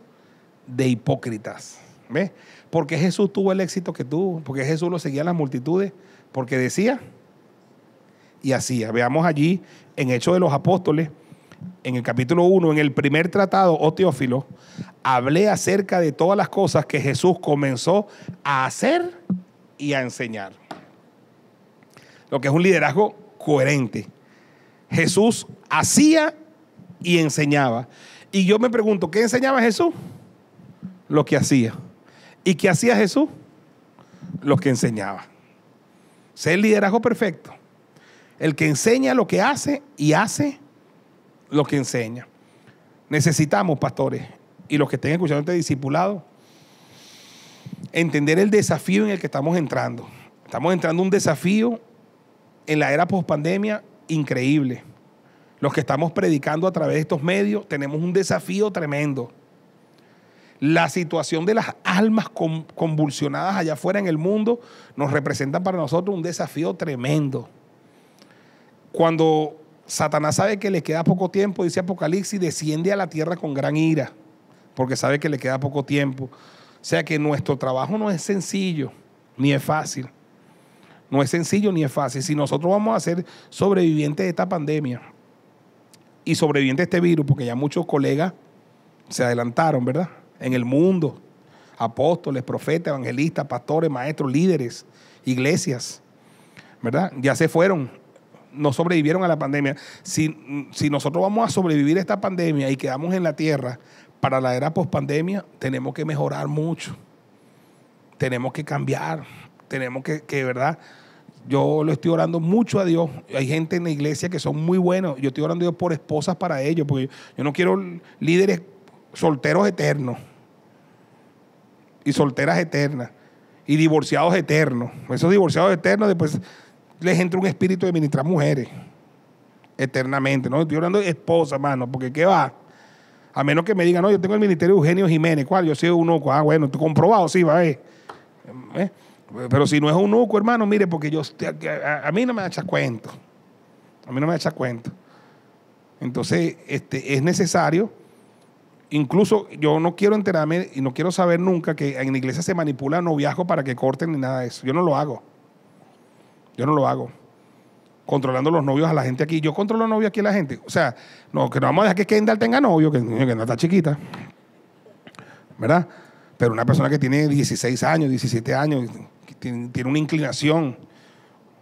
S2: De hipócritas. ¿Ves? Porque Jesús tuvo el éxito que tuvo, porque Jesús lo seguía a las multitudes, porque decía y hacía. Veamos allí en Hechos de los Apóstoles, en el capítulo 1, en el primer tratado, oh Teófilo, hablé acerca de todas las cosas que Jesús comenzó a hacer y a enseñar. Lo que es un liderazgo coherente. Jesús hacía y enseñaba. Y yo me pregunto, ¿qué enseñaba Jesús? Lo que hacía. ¿Y qué hacía Jesús? Lo que enseñaba. Ese es el liderazgo perfecto. El que enseña lo que hace y hace lo que enseña. Necesitamos, pastores, y los que estén escuchando este discipulado, entender el desafío en el que estamos entrando. Estamos entrando en un desafío en la era pospandemia increíble. Los que estamos predicando a través de estos medios tenemos un desafío tremendo. La situación de las almas convulsionadas allá afuera en el mundo nos representa para nosotros un desafío tremendo. Cuando Satanás sabe que le queda poco tiempo, dice Apocalipsis, desciende a la tierra con gran ira, porque sabe que le queda poco tiempo. O sea que nuestro trabajo no es sencillo, ni es fácil. No es sencillo ni es fácil. Si nosotros vamos a ser sobrevivientes de esta pandemia y sobrevivientes de este virus, porque ya muchos colegas se adelantaron, ¿verdad? En el mundo, apóstoles, profetas, evangelistas, pastores, maestros, líderes, iglesias, ¿verdad? Ya se fueron, no sobrevivieron a la pandemia. Si nosotros vamos a sobrevivir a esta pandemia y quedamos en la tierra para la era pospandemia, tenemos que mejorar mucho, tenemos que cambiar, tenemos que, ¿verdad? Yo lo estoy orando mucho a Dios. Hay gente en la iglesia que son muy buenos. Yo estoy orando a Dios por esposas para ellos, porque yo no quiero líderes solteros eternos y solteras eternas y divorciados eternos. Esos divorciados eternos después les entra un espíritu de ministrar mujeres eternamente. No estoy orando de esposa, hermano, porque ¿qué va? A menos que me digan, no, yo tengo el ministerio de Eugenio Jiménez. ¿Cuál? Yo soy eunuco. Ah, bueno, ¿tú comprobado? Sí, va a ver. Pero si no es eunuco, hermano, mire, porque a mí no me echa cuento. A mí no me echa cuento. Entonces, es necesario. Incluso yo no quiero enterarme y no quiero saber nunca que en la iglesia se manipula noviazgo para que corten ni nada de eso. Yo no lo hago. Yo no lo hago. Controlando los novios a la gente aquí. Yo controlo los novios aquí a la gente. O sea, no, que no vamos a dejar que Kendall tenga novio, que no está chiquita. ¿Verdad? Pero una persona que tiene 16 años, 17 años, que tiene una inclinación.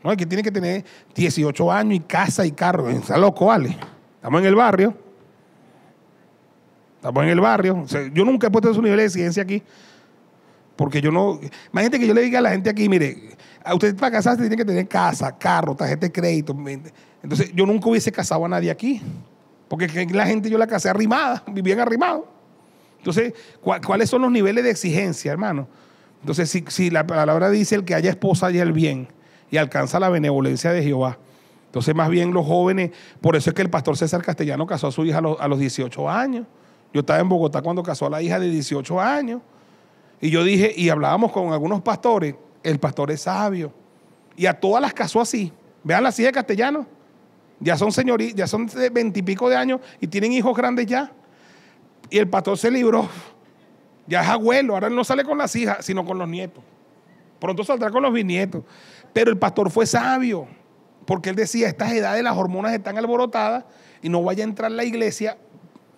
S2: No, que tiene que tener 18 años y casa y carro. Está loco, vale. Estamos en el barrio. Estamos en el barrio. O sea, yo nunca he puesto su nivel de exigencia aquí. Porque yo no... Imagínate que yo le diga a la gente aquí, mire, a usted para casarse tiene que tener casa, carro, tarjeta de crédito. Entonces, yo nunca hubiese casado a nadie aquí. Porque la gente yo la casé arrimada, vivían arrimados. Entonces, ¿cuáles son los niveles de exigencia, hermano? Entonces, si la palabra dice el que haya esposa haya el bien y alcanza la benevolencia de Jehová. Entonces, más bien los jóvenes, por eso es que el pastor César Castellano casó a su hija a los 18 años. Yo estaba en Bogotá cuando casó a la hija de 18 años. Y yo dije, y hablábamos con algunos pastores, el pastor es sabio. Y a todas las casó así. Vean las hijas de Castellano. Ya son señoritas, ya son de 20 y pico de años y tienen hijos grandes ya. Y el pastor se libró. Ya es abuelo, ahora no sale con las hijas, sino con los nietos. Pronto saldrá con los bisnietos. Pero el pastor fue sabio, porque él decía, estas edades las hormonas están alborotadas y no vaya a entrar la iglesia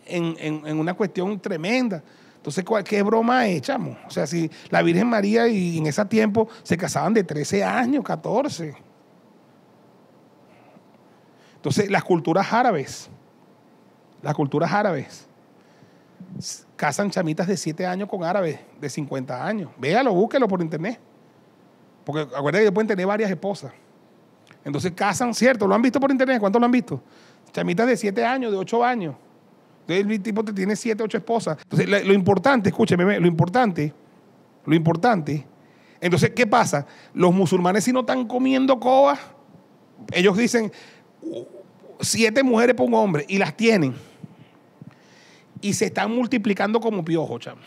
S2: en una cuestión tremenda. Entonces, ¿qué broma es, chamo? O sea, si la Virgen María y en ese tiempo se casaban de 13 años, 14. Entonces, las culturas árabes casan chamitas de 7 años con árabes de 50 años. Véalo, búsquelo por internet. Porque acuérdense que pueden tener varias esposas. Entonces casan, ¿cierto? ¿Lo han visto por internet? ¿Cuántos lo han visto? Chamitas de 7 años, de 8 años. Entonces el tipo te tiene 7, 8 esposas. Entonces lo importante, escúcheme, lo importante. Entonces, ¿qué pasa? Los musulmanes si no están comiendo cobas, ellos dicen 7 mujeres por un hombre y las tienen. Y se están multiplicando como piojos, chamo.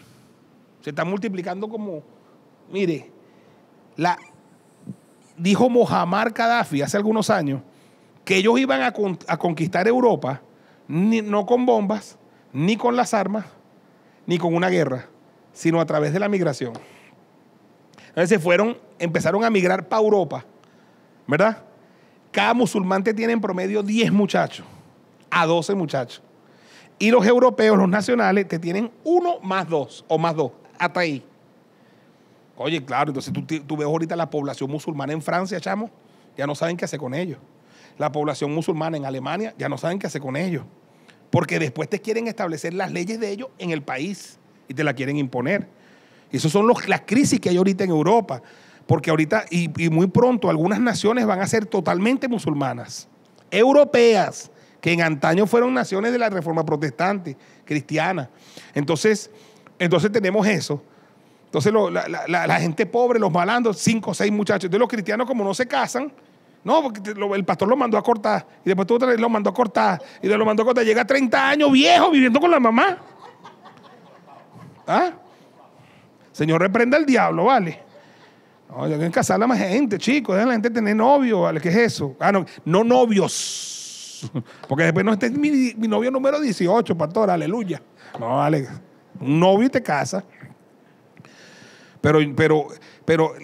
S2: Se están multiplicando como... Mire, dijo Muammar Gaddafi hace algunos años que ellos iban a conquistar Europa no con bombas, ni con las armas, ni con una guerra, sino a través de la migración. Entonces empezaron a migrar para Europa, ¿verdad? Cada musulmán te tiene en promedio 10 muchachos, a 12 muchachos. Y los europeos, los nacionales, te tienen 1 más 2, o más 2, hasta ahí. Oye, claro, entonces tú ves ahorita la población musulmana en Francia, chamo, ya no saben qué hacer con ellos. La población musulmana en Alemania ya no saben qué hacer con ellos. Porque después te quieren establecer las leyes de ellos en el país y te la quieren imponer. Y esas son las crisis que hay ahorita en Europa. Porque ahorita, y muy pronto, algunas naciones van a ser totalmente musulmanas, europeas, que en antaño fueron naciones de la Reforma Protestante, cristiana. Entonces tenemos eso. Entonces la gente pobre, los malandros, 5 o 6 muchachos. Entonces los cristianos como no se casan, no, porque el pastor lo mandó a cortar. Y después tú lo mandó a cortar. Y lo mandó a cortar. Llega a 30 años viejo viviendo con la mamá. ¿Ah? Señor, reprenda al diablo, ¿vale? No, ya que casar a más gente, chicos. Dejen a la gente tener novio, ¿vale? ¿Qué es eso? Ah, no novios. Porque después no, este es mi novio número 18, pastor, aleluya. No, vale. Un novio y te casa. Pero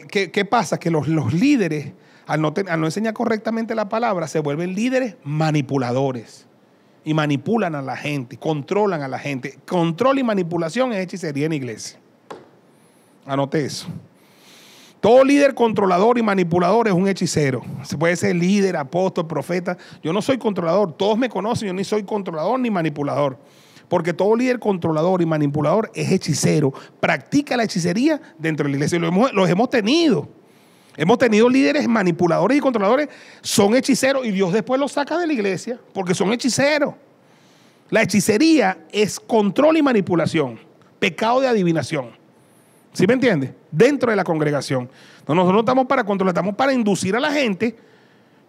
S2: ¿qué pasa? Que los líderes, al no enseñar correctamente la palabra, se vuelven líderes manipuladores. Y manipulan a la gente, controlan a la gente. Control y manipulación es hechicería en la iglesia. Anote eso. Todo líder controlador y manipulador es un hechicero. Se puede ser líder, apóstol, profeta. Yo no soy controlador. Todos me conocen. Yo ni soy controlador ni manipulador. Porque todo líder controlador y manipulador es hechicero. Practica la hechicería dentro de la iglesia. Los hemos tenido. Hemos tenido líderes manipuladores y controladores. Son hechiceros y Dios después los saca de la iglesia porque son hechiceros. La hechicería es control y manipulación. Pecado de adivinación. ¿Sí me entiende? Dentro de la congregación. No, nosotros no estamos para controlar, estamos para inducir a la gente.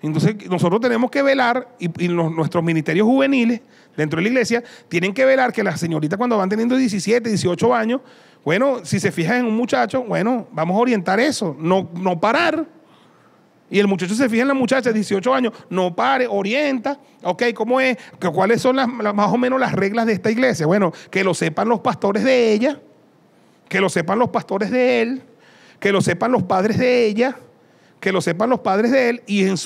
S2: Entonces nosotros tenemos que velar y nuestros ministerios juveniles dentro de la iglesia tienen que velar que las señoritas cuando van teniendo 17, 18 años, bueno, si se fijan en un muchacho, bueno, vamos a orientar eso, no parar. Y el muchacho se fija en la muchacha de 18 años, no pare, orienta, ok, ¿cómo es? ¿Cuáles son más o menos las reglas de esta iglesia? Bueno, que lo sepan los pastores de ella, que lo sepan los pastores de él, que lo sepan los padres de ella, que lo sepan los padres de él y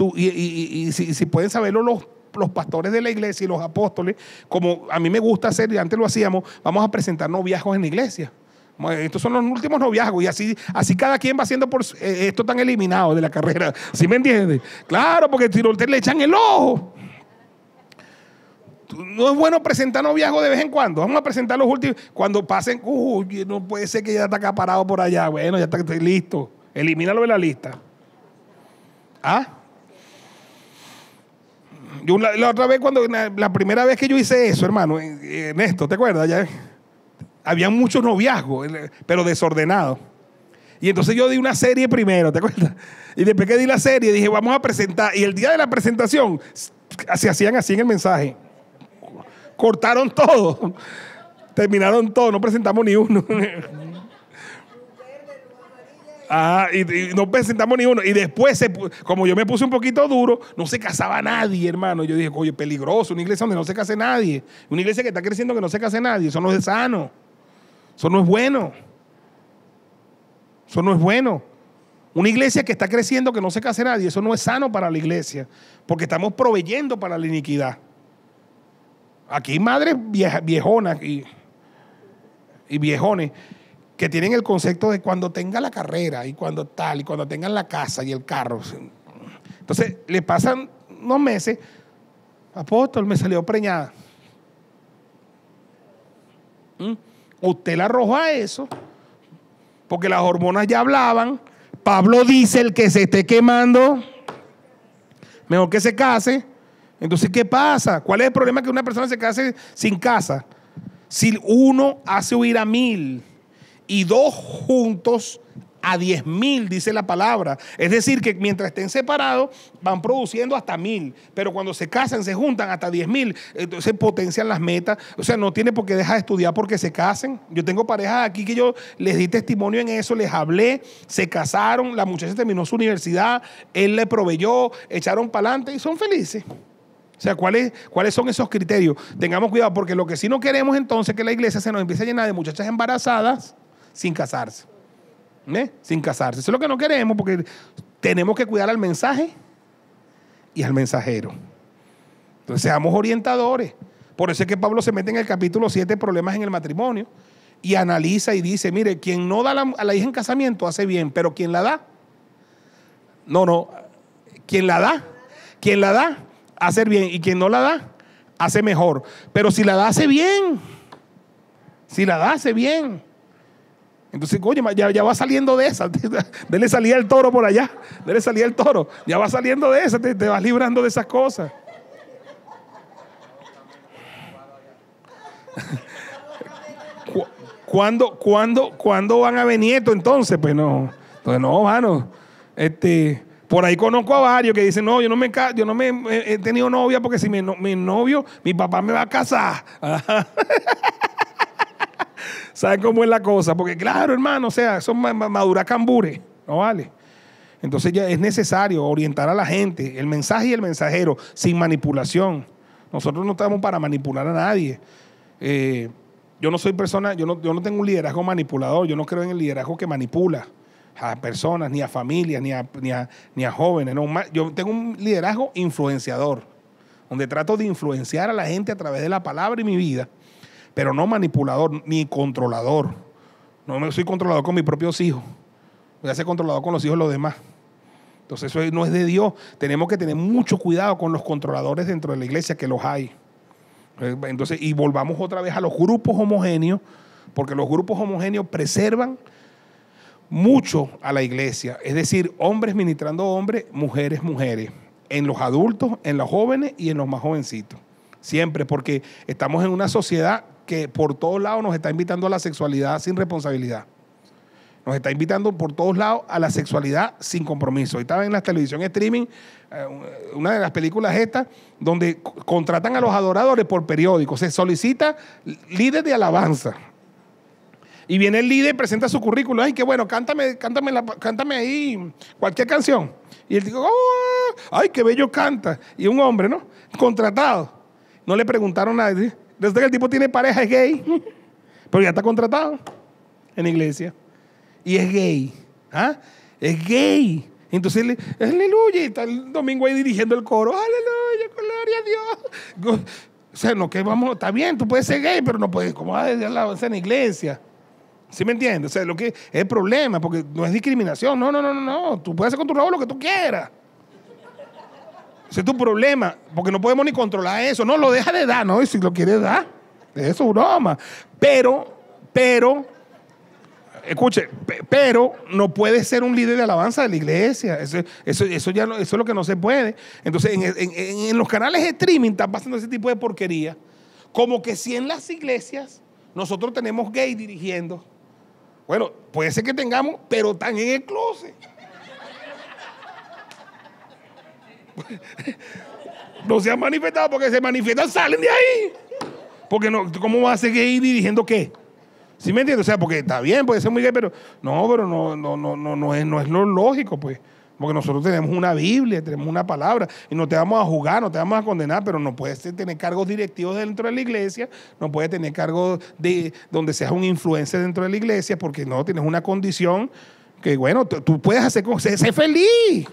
S2: si pueden saberlo los pastores de la iglesia y los apóstoles, como a mí me gusta hacer y antes lo hacíamos, vamos a presentar noviazgos en la iglesia. Estos son los últimos noviazgos y así cada quien va haciendo por esto tan eliminado de la carrera. ¿Sí me entiendes? Claro, porque si ustedes le echan el ojo. No es bueno presentar noviazgos de vez en cuando. Vamos a presentar los últimos. Cuando pasen, no puede ser que ya está acaparado por allá. Bueno, ya está listo. Elimínalo de la lista. ¿Ah? Yo la otra vez, la primera vez que yo hice eso, hermano, Ernesto, ¿te acuerdas? Ya, había muchos noviazgos, pero desordenados. Y entonces yo di una serie primero, ¿te acuerdas? Y después que di la serie, dije, vamos a presentar. Y el día de la presentación, se hacían así en el mensaje. Cortaron todo. Terminaron todo, no presentamos ni uno. Y no presentamos ni uno. Y después, como yo me puse un poquito duro, no se casaba nadie, hermano. Yo dije, oye, peligroso, una iglesia donde no se case nadie. Una iglesia que está creciendo que no se case nadie. Eso no es sano. Eso no es bueno. Eso no es bueno. Una iglesia que está creciendo que no se case nadie, eso no es sano para la iglesia. Porque estamos proveyendo para la iniquidad. Aquí hay madres viejonas y viejones que tienen el concepto de cuando tenga la carrera y cuando tal, y cuando tengan la casa y el carro. Entonces, le pasan unos meses, apóstol, me salió preñada. Usted la arrojó a eso, porque las hormonas ya hablaban. Pablo dice, el que se esté quemando, mejor que se case. Entonces, ¿qué pasa? ¿Cuál es el problema que una persona se case sin casa? Si uno hace huir a 1000 y 2 juntos a 10,000, dice la palabra. Es decir, que mientras estén separados van produciendo hasta 1000, pero cuando se casan, se juntan hasta 10,000, entonces potencian las metas. O sea, no tiene por qué dejar de estudiar porque se casen. Yo tengo parejas aquí que yo les di testimonio en eso, les hablé, se casaron, la muchacha terminó su universidad, él le proveyó, echaron para adelante y son felices. O sea, ¿cuáles son esos criterios? Tengamos cuidado, porque lo que sí no queremos entonces es que la iglesia se nos empiece a llenar de muchachas embarazadas sin casarse. Sin casarse. Eso es lo que no queremos, porque tenemos que cuidar al mensaje y al mensajero. Entonces, seamos orientadores. Por eso es que Pablo se mete en el capítulo 7, problemas en el matrimonio, y analiza y dice, mire, quien no da a la hija en casamiento hace bien, pero quien la da, quien la da, hace bien, y quien no la da, hace mejor. Pero si la da, hace bien. Entonces, oye, ya va saliendo de esa. Dele salida al toro por allá. Dele salida al toro. Ya va saliendo de esa. Te vas librando de esas cosas. ¿Cuándo van a ver nietos entonces? Pues no. Entonces no, mano. Por ahí conozco a varios que dicen, no, yo no me he tenido novia porque si mi novio, mi papá me va a casar. ¿Saben cómo es la cosa? Porque claro, hermano, o sea, son maduras cambures, no vale. Entonces ya es necesario orientar a la gente, el mensaje y el mensajero, sin manipulación. Nosotros no estamos para manipular a nadie. Yo no soy persona, yo no tengo un liderazgo manipulador, yo no creo en el liderazgo que manipula a personas, ni a familias, ni a jóvenes. No. Yo tengo un liderazgo influenciador, donde trato de influenciar a la gente a través de la palabra y mi vida, pero no manipulador ni controlador. No soy controlador con mis propios hijos, voy a ser controlador con los hijos de los demás. Entonces eso no es de Dios. Tenemos que tener mucho cuidado con los controladores dentro de la iglesia, que los hay. Entonces, y volvamos otra vez a los grupos homogéneos, porque los grupos homogéneos preservan mucho a la iglesia. Es decir, hombres ministrando hombres, mujeres, en los adultos, en los jóvenes y en los más jovencitos. Siempre, porque estamos en una sociedad que por todos lados nos está invitando a la sexualidad sin responsabilidad. Nos está invitando por todos lados a la sexualidad sin compromiso. Estaba en la televisión streaming, una de las películas estas, donde contratan a los adoradores por periódico. Se solicita líder de alabanza. Y viene el líder, presenta su currículum. Ay, qué bueno, cántame ahí cualquier canción. Y él dice, oh, ay, qué bello canta. Y un hombre, ¿no? Contratado. No le preguntaron nada. Desde que el tipo tiene pareja, es gay. Pero ya está contratado en la iglesia. Y es gay. ¿Ah? Es gay. Entonces, aleluya. Y está el domingo ahí dirigiendo el coro. Aleluya, gloria a Dios. O sea, no, que vamos, está bien, tú puedes ser gay, pero no puedes, ¿cómo vas a decir la en la iglesia? ¿Sí me entiendes? O sea, lo que es el problema, porque no es discriminación. No. Tú puedes hacer con tu rabo lo que tú quieras. Ese es tu problema, porque no podemos ni controlar eso. No, lo deja de dar, ¿no? Y si lo quieres dar, eso es broma. Pero, escuche, pero no puede ser un líder de alabanza de la iglesia. Eso ya no, eso es lo que no se puede. Entonces, en los canales de streaming está pasando ese tipo de porquería. Como que si en las iglesias nosotros tenemos gay dirigiendo. Bueno, puede ser que tengamos, pero están en el closet. No se han manifestado, porque se manifiestan, salen de ahí. Porque no, ¿cómo va a ser gay dirigiendo qué? ¿Sí me entiendes? O sea, porque está bien, puede ser muy gay, pero no es lo lógico, pues. Porque nosotros tenemos una Biblia, tenemos una palabra, y no te vamos a juzgar, no te vamos a condenar, pero no puedes tener cargos directivos dentro de la iglesia, no puedes tener cargos de donde seas un influencer dentro de la iglesia, porque no, tienes una condición que, bueno, tú puedes hacer cosas, sé feliz.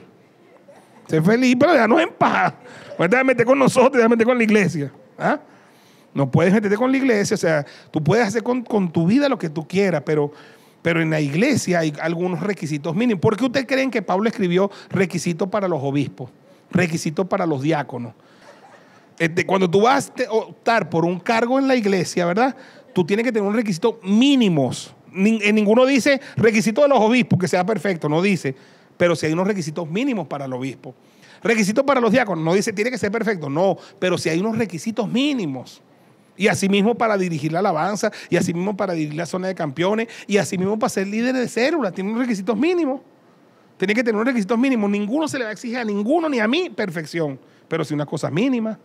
S2: Sé feliz, pero déjanos en paz. No te vas a meter con nosotros, te vas a meter con la iglesia. ¿Ah? No puedes meterte con la iglesia, o sea, tú puedes hacer con tu vida lo que tú quieras, pero en la iglesia hay algunos requisitos mínimos. ¿Por qué ustedes creen que Pablo escribió requisitos para los obispos, requisitos para los diáconos? Cuando tú vas a optar por un cargo en la iglesia, ¿verdad? Tú tienes que tener unos requisitos mínimos. En ninguno dice requisitos de los obispos, que sea perfecto, no dice. Pero si hay unos requisitos mínimos para el obispo. Requisitos para los diáconos, no dice tiene que ser perfecto, no. Pero si hay unos requisitos mínimos. Y asimismo para dirigir la alabanza, y asimismo para dirigir la zona de campeones, y asimismo para ser líder de célula, tiene unos requisitos mínimos. Tiene que tener unos requisitos mínimos. Ninguno se le va a exigir a ninguno ni a mí perfección, pero sí unas cosas mínimas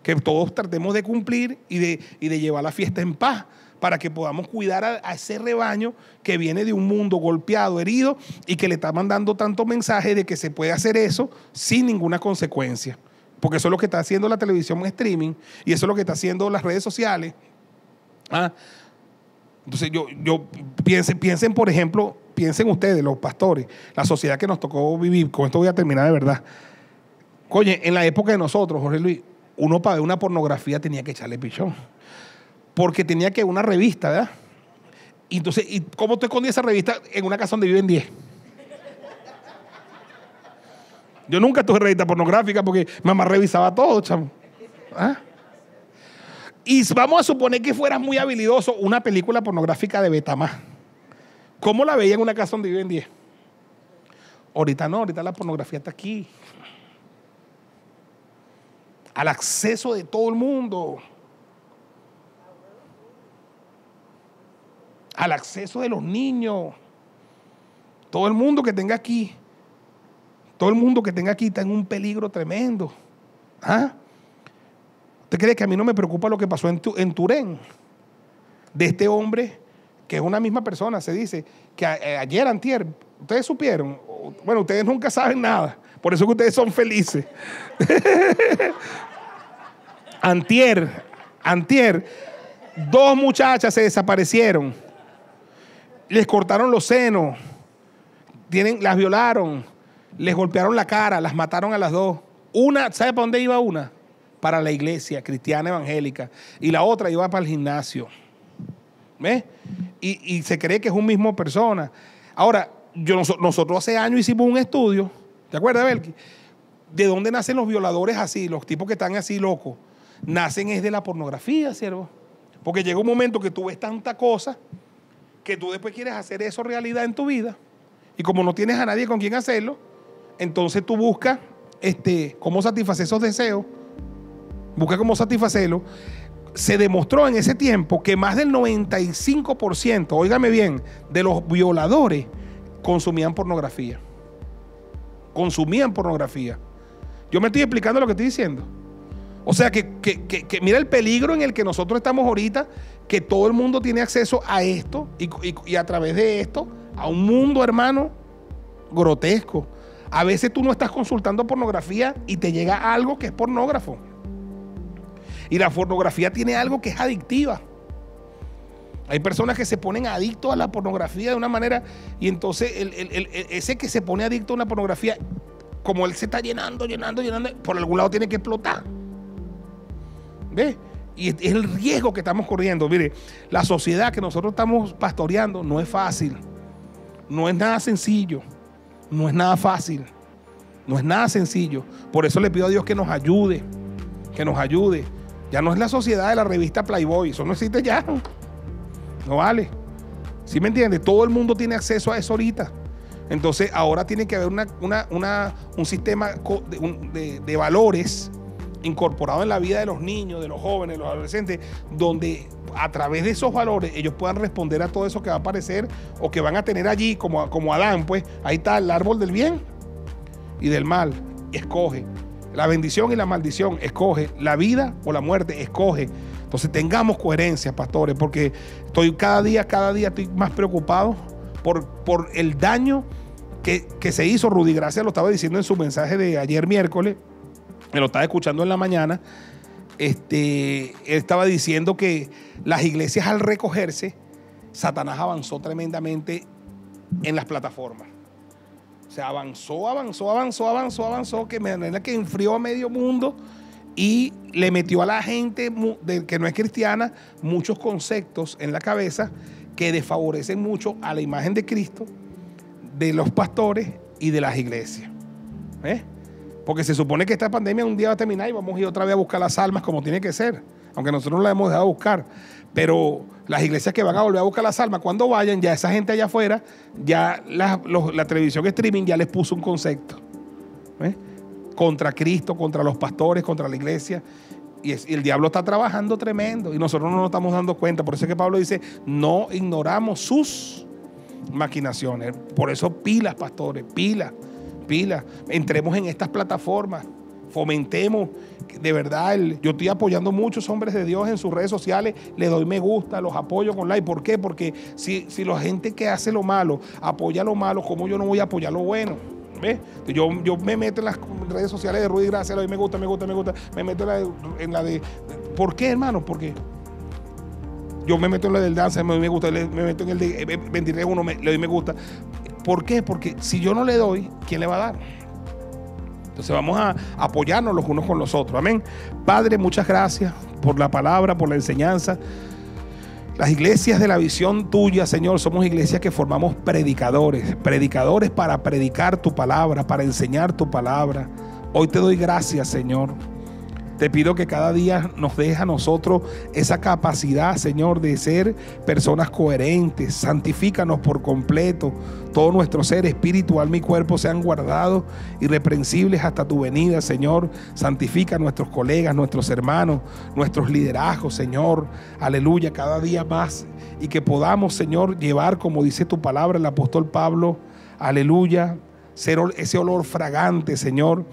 S2: que todos tratemos de cumplir y de llevar la fiesta en paz, para que podamos cuidar a ese rebaño que viene de un mundo golpeado, herido, y que le está mandando tanto mensaje de que se puede hacer eso sin ninguna consecuencia. Porque eso es lo que está haciendo la televisión en streaming, y eso es lo que está haciendo las redes sociales. ¿Ah? Entonces piensen, por ejemplo, piensen ustedes, los pastores, la sociedad que nos tocó vivir. Con esto voy a terminar de verdad. Oye, en la época de nosotros, Jorge Luis, uno para ver una pornografía tenía que echarle pichón. Porque tenía que una revista, ¿verdad? Y entonces, ¿y cómo tú escondías esa revista en una casa donde viven 10? Yo nunca tuve revista pornográfica porque mamá revisaba todo, chamo. ¿Ah? Y vamos a suponer que fueras muy habilidoso, una película pornográfica de Betamax. ¿Cómo la veía en una casa donde viven 10? Ahorita no, ahorita la pornografía está aquí. Al acceso de todo el mundo. al acceso de los niños. Todo el mundo que tenga aquí está en un peligro tremendo. ¿Ah? ¿Usted cree que a mí no me preocupa lo que pasó en Turén? De este hombre, que es una misma persona, se dice, que ayer, antier, ustedes supieron, bueno, ustedes nunca saben nada, por eso que ustedes son felices. Antier, 2 muchachas se desaparecieron, les cortaron los senos, las violaron, les golpearon la cara, las mataron a las 2. Una, ¿sabe para dónde iba una? Para la iglesia cristiana evangélica, y la otra iba para el gimnasio. ¿Ves? Y se cree que es un mismo persona. Ahora, nosotros hace años hicimos un estudio, ¿te acuerdas, Belki? ¿De dónde nacen los violadores así, los tipos que están así locos? Nacen es de la pornografía, siervo. Porque llega un momento que tú ves tanta cosa que tú después quieres hacer eso realidad en tu vida. Y como no tienes a nadie con quien hacerlo, entonces tú buscas cómo satisfacer esos deseos. Busca cómo satisfacerlo. Se demostró en ese tiempo que más del 95%, óigame bien, de los violadores consumían pornografía. Consumían pornografía. Yo me estoy explicando lo que estoy diciendo. O sea que mira el peligro en el que nosotros estamos ahorita, que todo el mundo tiene acceso a esto y a través de esto, a un mundo, hermano, grotesco. A veces tú no estás consultando pornografía y te llega algo que es pornógrafo. Y la pornografía tiene algo que es adictiva. Hay personas que se ponen adictos a la pornografía de una manera, y entonces ese que se pone adicto a una pornografía, como él se está llenando, por algún lado tiene que explotar. ¿Ves? Y es el riesgo que estamos corriendo. Mire, la sociedad que nosotros estamos pastoreando no es fácil. No es nada sencillo. No es nada fácil. No es nada sencillo. Por eso le pido a Dios que nos ayude. Que nos ayude. Ya no es la sociedad de la revista Playboy. Eso no existe ya. No vale. ¿Sí me entiende? Todo el mundo tiene acceso a eso ahorita. Entonces ahora tiene que haber un sistema de valores incorporado en la vida de los niños, de los jóvenes, de los adolescentes, donde a través de esos valores ellos puedan responder a todo eso que va a aparecer o que van a tener allí, como Adán, pues ahí está el árbol del bien y del mal. Escoge la bendición y la maldición, escoge la vida o la muerte, escoge. Entonces tengamos coherencia, pastores, porque cada día estoy más preocupado por el daño que se hizo. Rudy Gracia lo estaba diciendo en su mensaje de ayer miércoles, me lo estaba escuchando en la mañana. Él estaba diciendo que las iglesias, al recogerse, Satanás avanzó tremendamente en las plataformas. O sea, avanzó, que de manera que enfrió a medio mundo y le metió a la gente que no es cristiana muchos conceptos en la cabeza que desfavorecen mucho a la imagen de Cristo, de los pastores y de las iglesias. Porque se supone que esta pandemia un día va a terminar y vamos a ir otra vez a buscar las almas como tiene que ser, aunque nosotros no la hemos dejado buscar. Pero las iglesias que van a volver a buscar las almas, cuando vayan, ya esa gente allá afuera, ya la televisión streaming ya les puso un concepto contra Cristo, contra los pastores, contra la iglesia. Y el diablo está trabajando tremendo y nosotros no nos estamos dando cuenta. Por eso es que Pablo dice, no ignoramos sus maquinaciones. Por eso pilas, pastores, pilas. Entremos en estas plataformas, fomentemos, de verdad, yo estoy apoyando a muchos hombres de Dios en sus redes sociales, le doy me gusta, los apoyo con like. ¿Por qué? Porque si la gente que hace lo malo apoya lo malo, ¿cómo yo no voy a apoyar lo bueno? ¿Ves? Yo me meto en las redes sociales de Rudy Gracia, le doy me gusta, me meto en la de ¿por qué, hermano? Porque yo me meto en la del danza, me doy me gusta, me meto en el de 23.1, le doy me gusta. ¿Por qué? Porque si yo no le doy, ¿quién le va a dar? Entonces vamos a apoyarnos los unos con los otros. Amén. Padre, muchas gracias por la palabra, por la enseñanza. Las iglesias de la visión tuya, Señor, somos iglesias que formamos predicadores para predicar tu palabra, para enseñar tu palabra. Hoy te doy gracias, Señor. Te pido que cada día nos dejes a nosotros esa capacidad, Señor, de ser personas coherentes. Santifícanos por completo. Todo nuestro ser, espíritu, alma y cuerpo sean guardados irreprensibles hasta tu venida, Señor. Santifica a nuestros colegas, nuestros hermanos, nuestros liderazgos, Señor. Aleluya, cada día más. Y que podamos, Señor, llevar, como dice tu palabra, el apóstol Pablo, aleluya, ser ese olor fragante, Señor,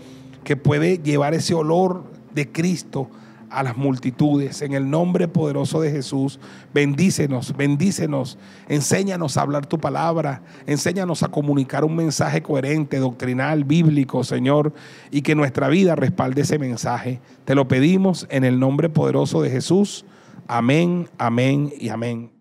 S2: que puede llevar ese olor de Cristo a las multitudes. En el nombre poderoso de Jesús, bendícenos, enséñanos a hablar tu palabra, enséñanos a comunicar un mensaje coherente, doctrinal, bíblico, Señor, y que nuestra vida respalde ese mensaje. Te lo pedimos en el nombre poderoso de Jesús. Amén, amén y amén.